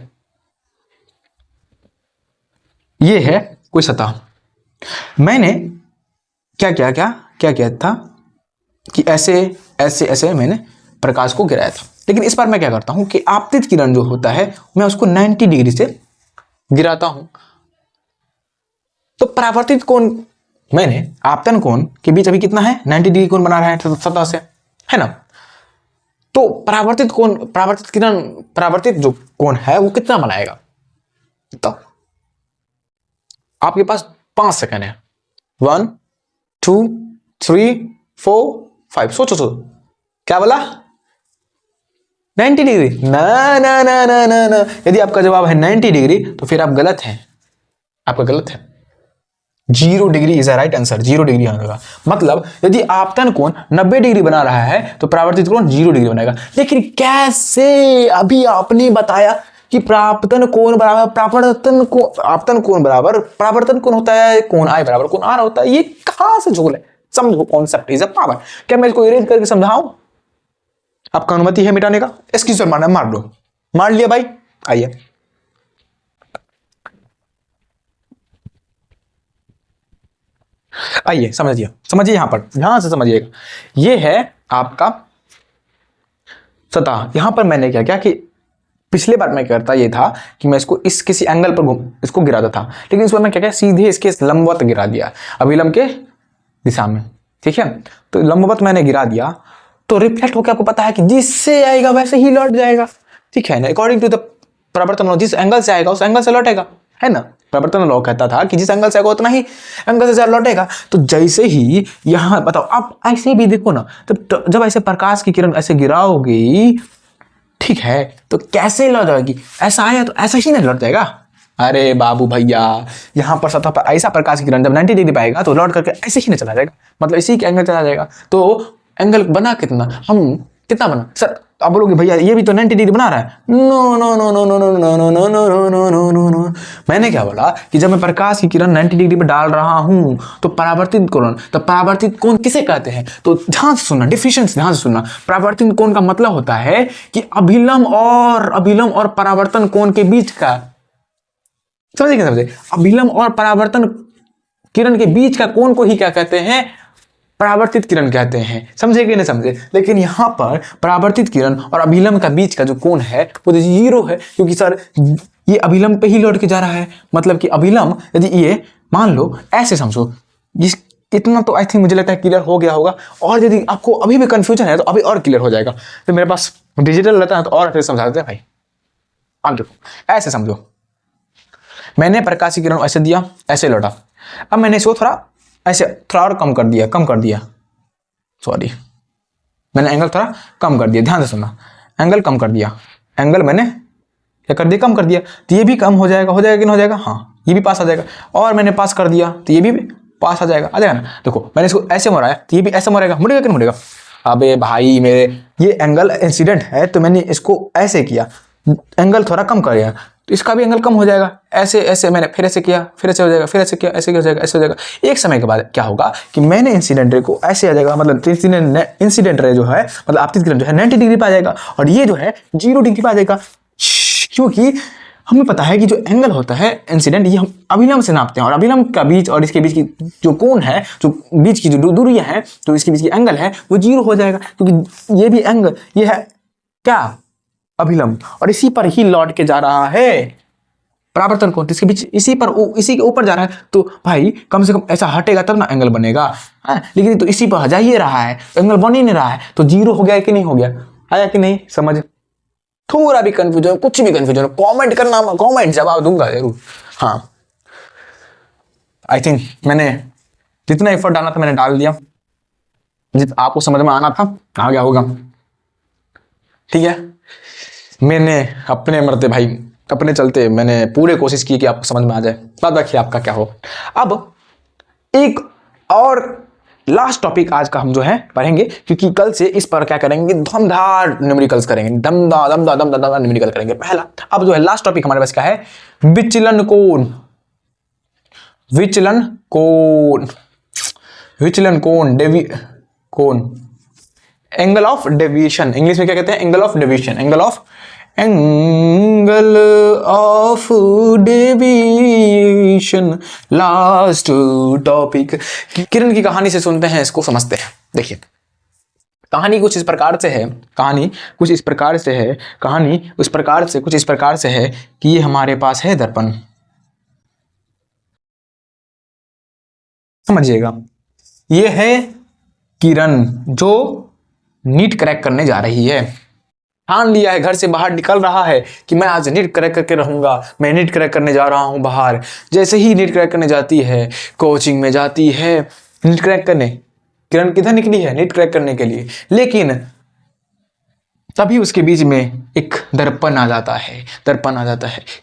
ये है कोई सतह, मैंने क्या किया था कि ऐसे मैंने प्रकाश को गिराया था। लेकिन इस बार मैं क्या करता हूं कि आपतित किरण जो होता है मैं उसको 90 डिग्री से गिराता हूं। तो परावर्तित कोण, मैंने आपतन कोण के बीच अभी कितना है? 90 डिग्री कोण बना रहा है सतह से, है ना। तो परावर्तित जो कोण है वो कितना बनाएगा? तो आपके पास 5 सेकंड है। 1 2 3 4 5। सोचो क्या बोला? 90 डिग्री? ना। यदि आपका जवाब है 90 डिग्री तो फिर आप गलत हैं, आपका गलत है। 0 degree is right answer. 0 degree आएगा। मतलब यदि आपतन कोण 90 डिग्री बना रहा है तो परावर्तित कोण 0 डिग्री बनाएगा। लेकिन कैसे? अभी आपने बताया कि आपतन कोण बराबर परावर्तन कोण होता है कोण I बराबर कोण R होता है। ये कहां से झोल है? समझो, कॉन्सेप्ट इज अ पावर। क्या मैं इसको इरेज करके समझाऊं? आपका अनुमति है मिटाने का? इसकी सर मारना, मार दो। मार लिया भाई। आइए, समझिए यहां पर, ध्यान से समझिएगा। ये है आपका सतह। यहां पर मैंने क्या किया कि पिछले बार मैं करता ये था कि मैं इसको इस किसी एंगल पर इसको गिराता था, लेकिन इस बार मैं क्या किया, सीधे इसके लंबवत गिरा दिया, अभिलंब के दिशा में, ठीक है। तो लंबवत मैंने गिरा दिया तो रिफ्लेक्ट होकर आपको पता है कि जिससे आएगा वैसे ही लौट जाएगा, ठीक है ना। अकॉर्डिंग टू द परावर्तन लॉ, जिस एंगल से आएगा उस एंगल से लौटेगा, है ना। परावर्तन लॉ कहता था कि जिस एंगल से आएगा उतना ही एंगल से लौटेगा। तो जैसे ही यहां बताओ, आप ऐसे भी देखो ना, तो जब ऐसे प्रकाश की किरण ऐसे गिराओगी, ठीक है, तो कैसे लौट जाएगी? ऐसा आया तो ऐसा ही नहीं लौट जाएगा। अरे बाबू भैया, यहां पर सतह पर ऐसा प्रकाश की किरण जब 90 डिग्री पाएगा तो लौट करके ऐसे ही नहीं चला जाएगा, मतलब इसी के एंगल चला जाएगा। तो एंगल बना कितना? कितना बना सर? आप बोलोगे भैया ये भी तो 90 डिग्री बना रहा है। नो। मैंने क्या बोला कि जब मैं प्रकाश की किरण 90 डिग्री पर डाल रहा हूं तो परावर्तित कोण किसे कहते हैं? तो ध्यान से सुनना, डिफिशिएंसी ध्यान से सुनना। परावर्तित कोण का मतलब होता है कि अभिलंब और परावर्तन कोण के बीच का, समझे? अभिलंब और परावर्तन किरण के बीच का कोण को ही क्या कहते हैं? परावर्तित किरण कहते हैं। समझे कि नहीं समझे? लेकिन यहां पर परावर्तित किरण और अभिलंब का बीच का जो कोण है वो 0 है, क्योंकि सर ये अभिलंब पे ही लौट के जा रहा है। मतलब कि अभिलंब, यदि ये मान लो ऐसे समझो, इतना तो आई थिंक मुझे लगता है क्लियर हो गया होगा। और यदि आपको अभी भी कंफ्यूजन है तो अभी और क्लियर हो जाएगा। तो मेरे पास डिजिटल रहता है तो और अच्छे समझा देते हैं भाई। आप देखो, ऐसे समझो, मैंने प्रकाश की किरण ऐसे दिया, ऐसे लौटा। अब मैंने इसको थोड़ा ऐसे थोड़ा और कम कर दिया, सॉरी मैंने एंगल थोड़ा कम कर दिया, ध्यान से सुनना, एंगल कम कर दिया, एंगल मैंने क्या कर दिया, कम कर दिया, तो ये भी कम हो जाएगा कि नहीं हो जाएगा, हाँ ये भी पास आ जाएगा, और मैंने पास कर दिया तो ये भी पास आ जाएगा ना। देखो मैंने इसको ऐसे मोड़ाया तो ये भी ऐसे मुड़ेगा कि नहीं मुड़ेगा। अबे भाई मेरे ये एंगल इंसिडेंट है तो मैंने इसको ऐसे किया, एंगल थोड़ा कम कर दिया तो इसका भी एंगल कम हो जाएगा, ऐसे मैंने फिर ऐसे किया, फिर ऐसे हो जाएगा, फिर ऐसे किया, ऐसे हो जाएगा, ऐसे हो जाएगा। एक समय के बाद क्या होगा कि मैंने इंसिडेंट रे को ऐसे आ जाएगा, मतलब इंसिडेंट रे जो है मतलब आपतित किरण जो है 90 डिग्री पे आ जाएगा और ये जो है 0 डिग्री पे आ जाएगा, क्योंकि हमें पता है कि जो एंगल होता है इंसिडेंट ये हम अभिलंब से नापते हैं और अभिलंब का बीच और इसके बीच की जो कोण है, जो बीच की जो दूरियां हैं, तो इसके बीच की एंगल है वो 0 हो जाएगा, क्योंकि ये भी एंगल ये है क्या, अभिलंब, और इसी पर ही लौट के जा रहा है परावर्तन कोण, इसके बीच इसी के ऊपर जा रहा है, तो भाई कम से कम ऐसा हटेगा तब ना एंगल बनेगा, लेकिन तो इसी पर जा ही रहा है तो एंगल बन ही नहीं रहा है, तो 0 हो गया कि नहीं हो गया, आया कि नहीं समझ। थोड़ा भी कंफ्यूजन, कुछ भी कंफ्यूजन कमेंट करना, कमेंट जवाब दूंगा जरूर। हाँ आई थिंक मैंने जितना एफर्ट डालना था मैंने डाल दिया, जितना आपको समझ में आना था आ गया होगा, ठीक है। मैंने अपने मरते भाई अपने चलते मैंने पूरे कोशिश की कि आपको समझ में आ जाए, बाद बाकी आपका क्या हो। अब एक और लास्ट टॉपिक आज का हम जो है पढ़ेंगे, क्योंकि कल से इस पर क्या करेंगे, धमधार न्यूमेरिकल्स करेंगे, दमदा न्यूमेरिकल करेंगे पहला। अब जो है लास्ट टॉपिक हमारे पास क्या है, विचलन कोण, विचलन कोण, विचलन कोण, कोण, एंगल ऑफ डेविएशन, इंग्लिश में क्या कहते हैं, angle of deviation, angle of deviation. Last topic किरण की कहानी से सुनते हैं, इसको समझते हैं। देखिए कहानी कुछ इस प्रकार से है, कहानी कुछ इस प्रकार से है कि ये हमारे पास है दर्पण, समझिएगा, ये है किरण जो नीट क्रैक करने जा रही है, ठान लिया है, घर से बाहर निकल रहा है कि मैं आज नीट क्रैक करके रहूंगा, मैं नीट क्रैक करने जा रहा हूं बाहर। जैसे ही नीट क्रैक करने जाती है, कोचिंग में जाती है नीट क्रैक करने, किरण किधर निकली है, नीट क्रैक करने के लिए, लेकिन तभी उसके बीच में एक दर्पण आ जाता है,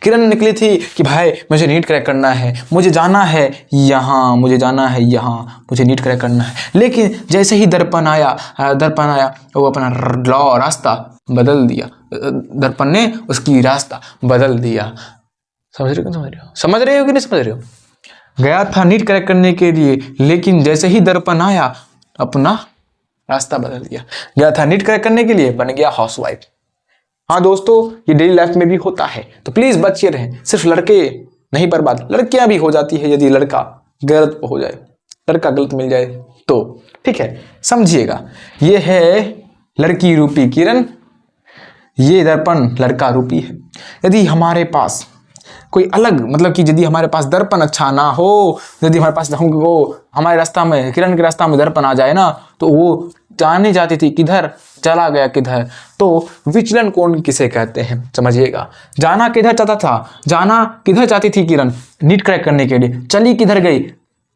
किरण निकली थी कि भाई मुझे नीट क्रैक करना है, मुझे जाना है यहाँ, मुझे नीट क्रैक करना है, लेकिन जैसे ही दर्पण आया वो अपना रास्ता बदल दिया, दर्पण ने उसकी रास्ता बदल दिया। समझ रहे हो कि नहीं समझ रहे हो? गया था नीट क्रैक करने के लिए, लेकिन जैसे ही दर्पण आया अपना रास्ता बदल दिया, गया था नीट क्रैक करने के लिए, बन गया हाउसवाइफ। हाँ दोस्तों, ये डेली लाइफ में भी होता है, तो प्लीज बचिए रहें। सिर्फ लड़के नहीं बर्बाद, लड़कियां भी हो जाती है यदि लड़का गलत हो जाए, लड़का गलत मिल जाए तो, ठीक है, समझिएगा। ये है लड़की रूपी किरण, ये दर्पण लड़का रूपी है। यदि हमारे पास कोई अलग, मतलब कि यदि हमारे पास दर्पण अच्छा ना हो, यदि हमारे पास हमारे रास्ता में, किरण के रास्ता में दर्पण आ जाए ना, तो वो जाने जाती थी किधर, चला गया किधर, तो विचलन कोण किसे कहते हैं समझिएगा। जाना किधर चाहती थी किरण नीट क्रैक करने के लिए, चली किधर गई,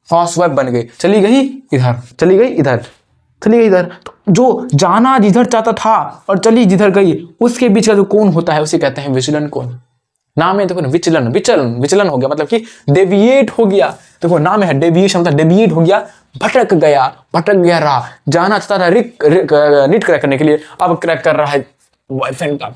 हाउसवाइफ बन गई, चली गई इधर। तो जो जाना जिधर चाहता था और चली जिधर गई, उसके बीच का जो कोण होता है उसे कहते हैं विचलन कोण। नाम है देखो ना, विचलन हो गया, मतलब कि डेविएट हो गया। देखो नाम है डेविएशन, मतलब डेविएट हो गया, भटक गया रहा। जाना चाहता था नीट क्रैक करने के लिए, अब क्रैक कर रहा है बॉयफ्रेंड का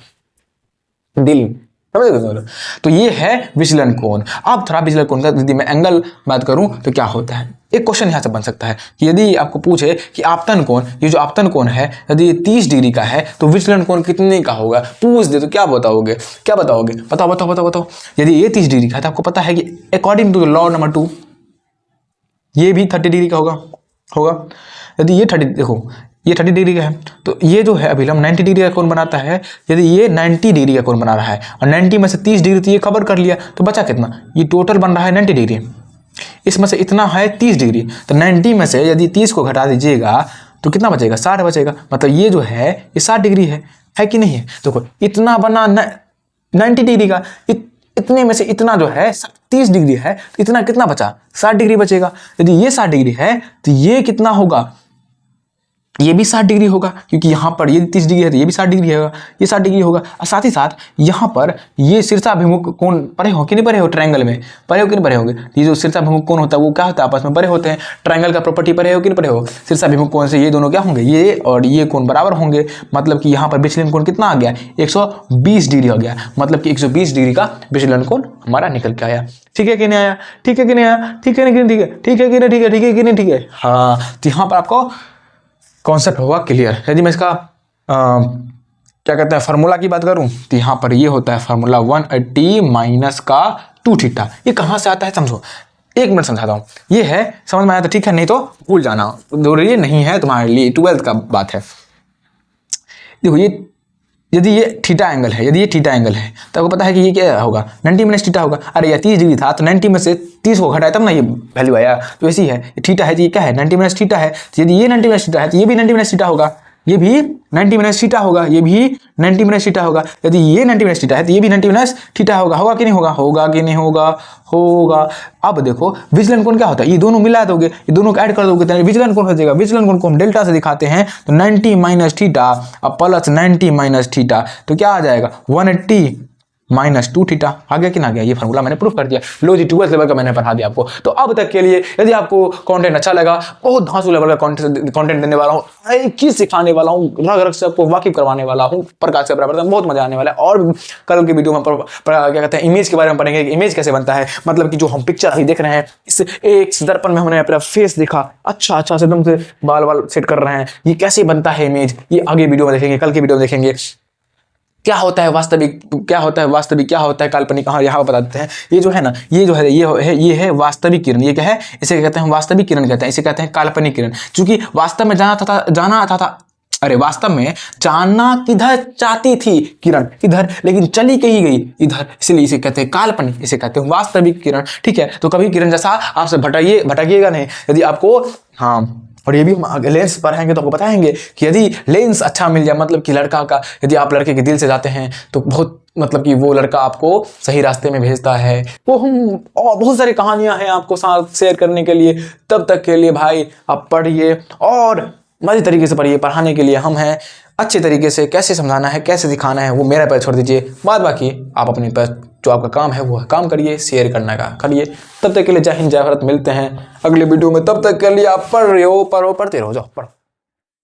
दिल, समझ। तो ये है विचलन कोण। अब थोड़ा विचलन कोण का यदि मैं एंगल बात करूं तो क्या होता है, एक क्वेश्चन यहां से बन सकता है कि यदि आपको पूछे कि आपतन कोण, ये जो आपतन कोण है यदि ये 30 डिग्री का है तो विचलन कोण कितने का होगा, पूछ दे तो क्या बताओगे? बताओ। यदि ये 30 डिग्री का है तो आपको पता है कि अकॉर्डिंग टू लॉ नंबर 2 ये भी 30 डिग्री का होगा। यदि ये 30 डिग्री का है तो ये जो है अभिलंब 90 डिग्री का कोण बनाता है। यदि ये 90 डिग्री का कोण बना रहा है और 90 में से 30 डिग्री तो ये कवर कर लिया, तो बचा कितना, ये टोटल बन रहा है 90 डिग्री, इसमें से इतना है 30 डिग्री, तो 90 में से यदि 30 को घटा दीजिएगा तो कितना बचेगा, 60 बचेगा। मतलब ये जो है ये 60 डिग्री है कि नहीं है। देखो इतना बना 90 डिग्री का, इतने में से इतना जो है 30 डिग्री है, तो इतना कितना बचा, 60 डिग्री बचेगा। यदि ये 60 डिग्री है तो ये कितना होगा, ये भी 60 डिग्री होगा, क्योंकि यहाँ पर ये 30 डिग्री है तो ये भी 60 डिग्री होगा, ये 60 डिग्री होगा। और साथ ही साथ यहाँ पर ये शीर्षाभिमुख कोण परे हो कि नहीं परे हो, ट्रायंगल में परे हो कि नहीं परे होंगे। ये जो शीर्षाभिमुख कोण होता है वो क्या होता है, आपस में परे होते हैं। ट्रायंगल का प्रॉपर्टी परे हो कि नहीं परे हो, शीर्षाभिमुख कोण से ये दोनों क्या होंगे, ये और ये कोण बराबर होंगे। मतलब कि यहाँ पर विचलन कोण कितना आ गया, 120 डिग्री हो गया। मतलब कि 120 डिग्री का विचलन कोण हमारा निकल के आया। ठीक है कि नहीं आया, ठीक है कि नहीं आया, ठीक है कि नहीं, ठीक है, ठीक है कि नहीं, ठीक है, ठीक है कि नहीं, ठीक है। हाँ, तो यहाँ पर आपको कॉन्सेप्ट हुआ क्लियर। यदि मैं इसका क्या कहते हैं फार्मूला की बात करूं तो यहाँ पर ये होता है फार्मूला 180 माइनस का 2 थीटा। ये कहाँ से आता है समझो, 1 मिनट समझाता हूँ। ये है, समझ में आया तो ठीक है, नहीं तो भूल जाना, जरूरी नहीं है तुम्हारे लिए, 12th का बात है। देखो ये यदि ये थीटा एंगल है, यदि ये थीटा एंगल है तो आपको पता है कि ये क्या होगा, 90 माइनस थीटा होगा। अरे यार 30 डिग्री था तो 90 में से 30 को घटाया तब ना ये वैल्यू आया। तो ऐसी है, ये थीटा है तो ये क्या है, 90 माइनस थीटा है। तो यदि ये 90 माइनस थीटा है तो ये भी 90 माइनस थीटा होगा, ये भी 90 माइनस थीटा होगा, ये भी 90 माइनस थीटा होगा। यदि ये 90 माइनस थीटा है तो ये भी 90 माइनस थीटा होगा। होगा कि नहीं होगा, होगा कि नहीं होगा, होगा। अब देखो विचलन कोण क्या होता है, ये दोनों मिला दोगे, ये दोनों को ऐड कर दोगे तो विचलन कोण हो जाएगा। विचलन कोण को हम डेल्टा से दिखाते हैं, तो 90 माइनस थीटा अब प्लस 90 माइनस थीटा, तो क्या आ जाएगा 180 माइनस 2 थीटा। आ गया कि ना गया, ये फार्मूला मैंने प्रूफ कर दिया। लो जी 12th लेवल का मैंने पढ़ा दिया आपको। तो अब तक के लिए यदि आपको कंटेंट अच्छा लगा, बहुत धांसू लेवल का कंटेंट देने वाला हूँ, एक चीज सिखाने वाला हूँ, रग रग से आपको वाकिफ करवाने वाला हूँ प्रकाश के बराबर, बहुत मजा आने वाला है। और कल की वीडियो में क्या कहते हैं इमेज के बारे में पढ़ेंगे, इमेज कैसे बनता है। मतलब कि जो हम पिक्चर अभी देख रहे हैं, इस एक दर्पण में हमने अपना फेस देखा, अच्छा अच्छा से एकदम से बाल सेट कर रहे हैं, ये कैसे बनता है इमेज, ये आगे वीडियो में देखेंगे, कल की वीडियो में देखेंगे। क्या होता है वास्तविक, क्या होता है वास्तविक, क्या होता है काल्पनिक, हाँ यहाँ बता देते हैं। ये जो है ना, ये जो है ये है वास्तविक किरण। ये क्या है, इसे कहते हैं वास्तविक किरण कहते हैं, इसे कहते हैं काल्पनिक किरण। क्योंकि वास्तव में जाना था अरे वास्तव में जाना किधर चाहती थी किरण, इधर, लेकिन चली कहीं गई इधर, इसलिए इसे कहते हैं काल्पनिक, इसे कहते हैं वास्तविक किरण। ठीक है, तो कभी किरण जैसा आपसे भटकिएगा नहीं। यदि आपको हाँ, और ये भी हम लेंस पढ़ाएंगे तो आपको बताएंगे कि यदि लेंस अच्छा मिल जाए, मतलब कि लड़का का, यदि आप लड़के के दिल से जाते हैं तो बहुत मतलब कि वो लड़का आपको सही रास्ते में भेजता है। वो हम और बहुत सारी कहानियां हैं आपको साथ शेयर करने के लिए। तब तक के लिए भाई आप पढ़िए और मजे तरीके से पढ़िए। पढ़ाने के लिए हम हैं, अच्छे तरीके से कैसे समझाना है, कैसे दिखाना है वो मेरे पर छोड़ दीजिए। बाद बाकी आप अपने पर जो आपका काम है वो काम करिए, शेयर करने का करिए। तब तक के लिए जय हिंद जय भारत, मिलते हैं अगले वीडियो में। तब तक के लिए आप पढ़ रहे हो, पढ़ते रहो, जाओ पढ़ो।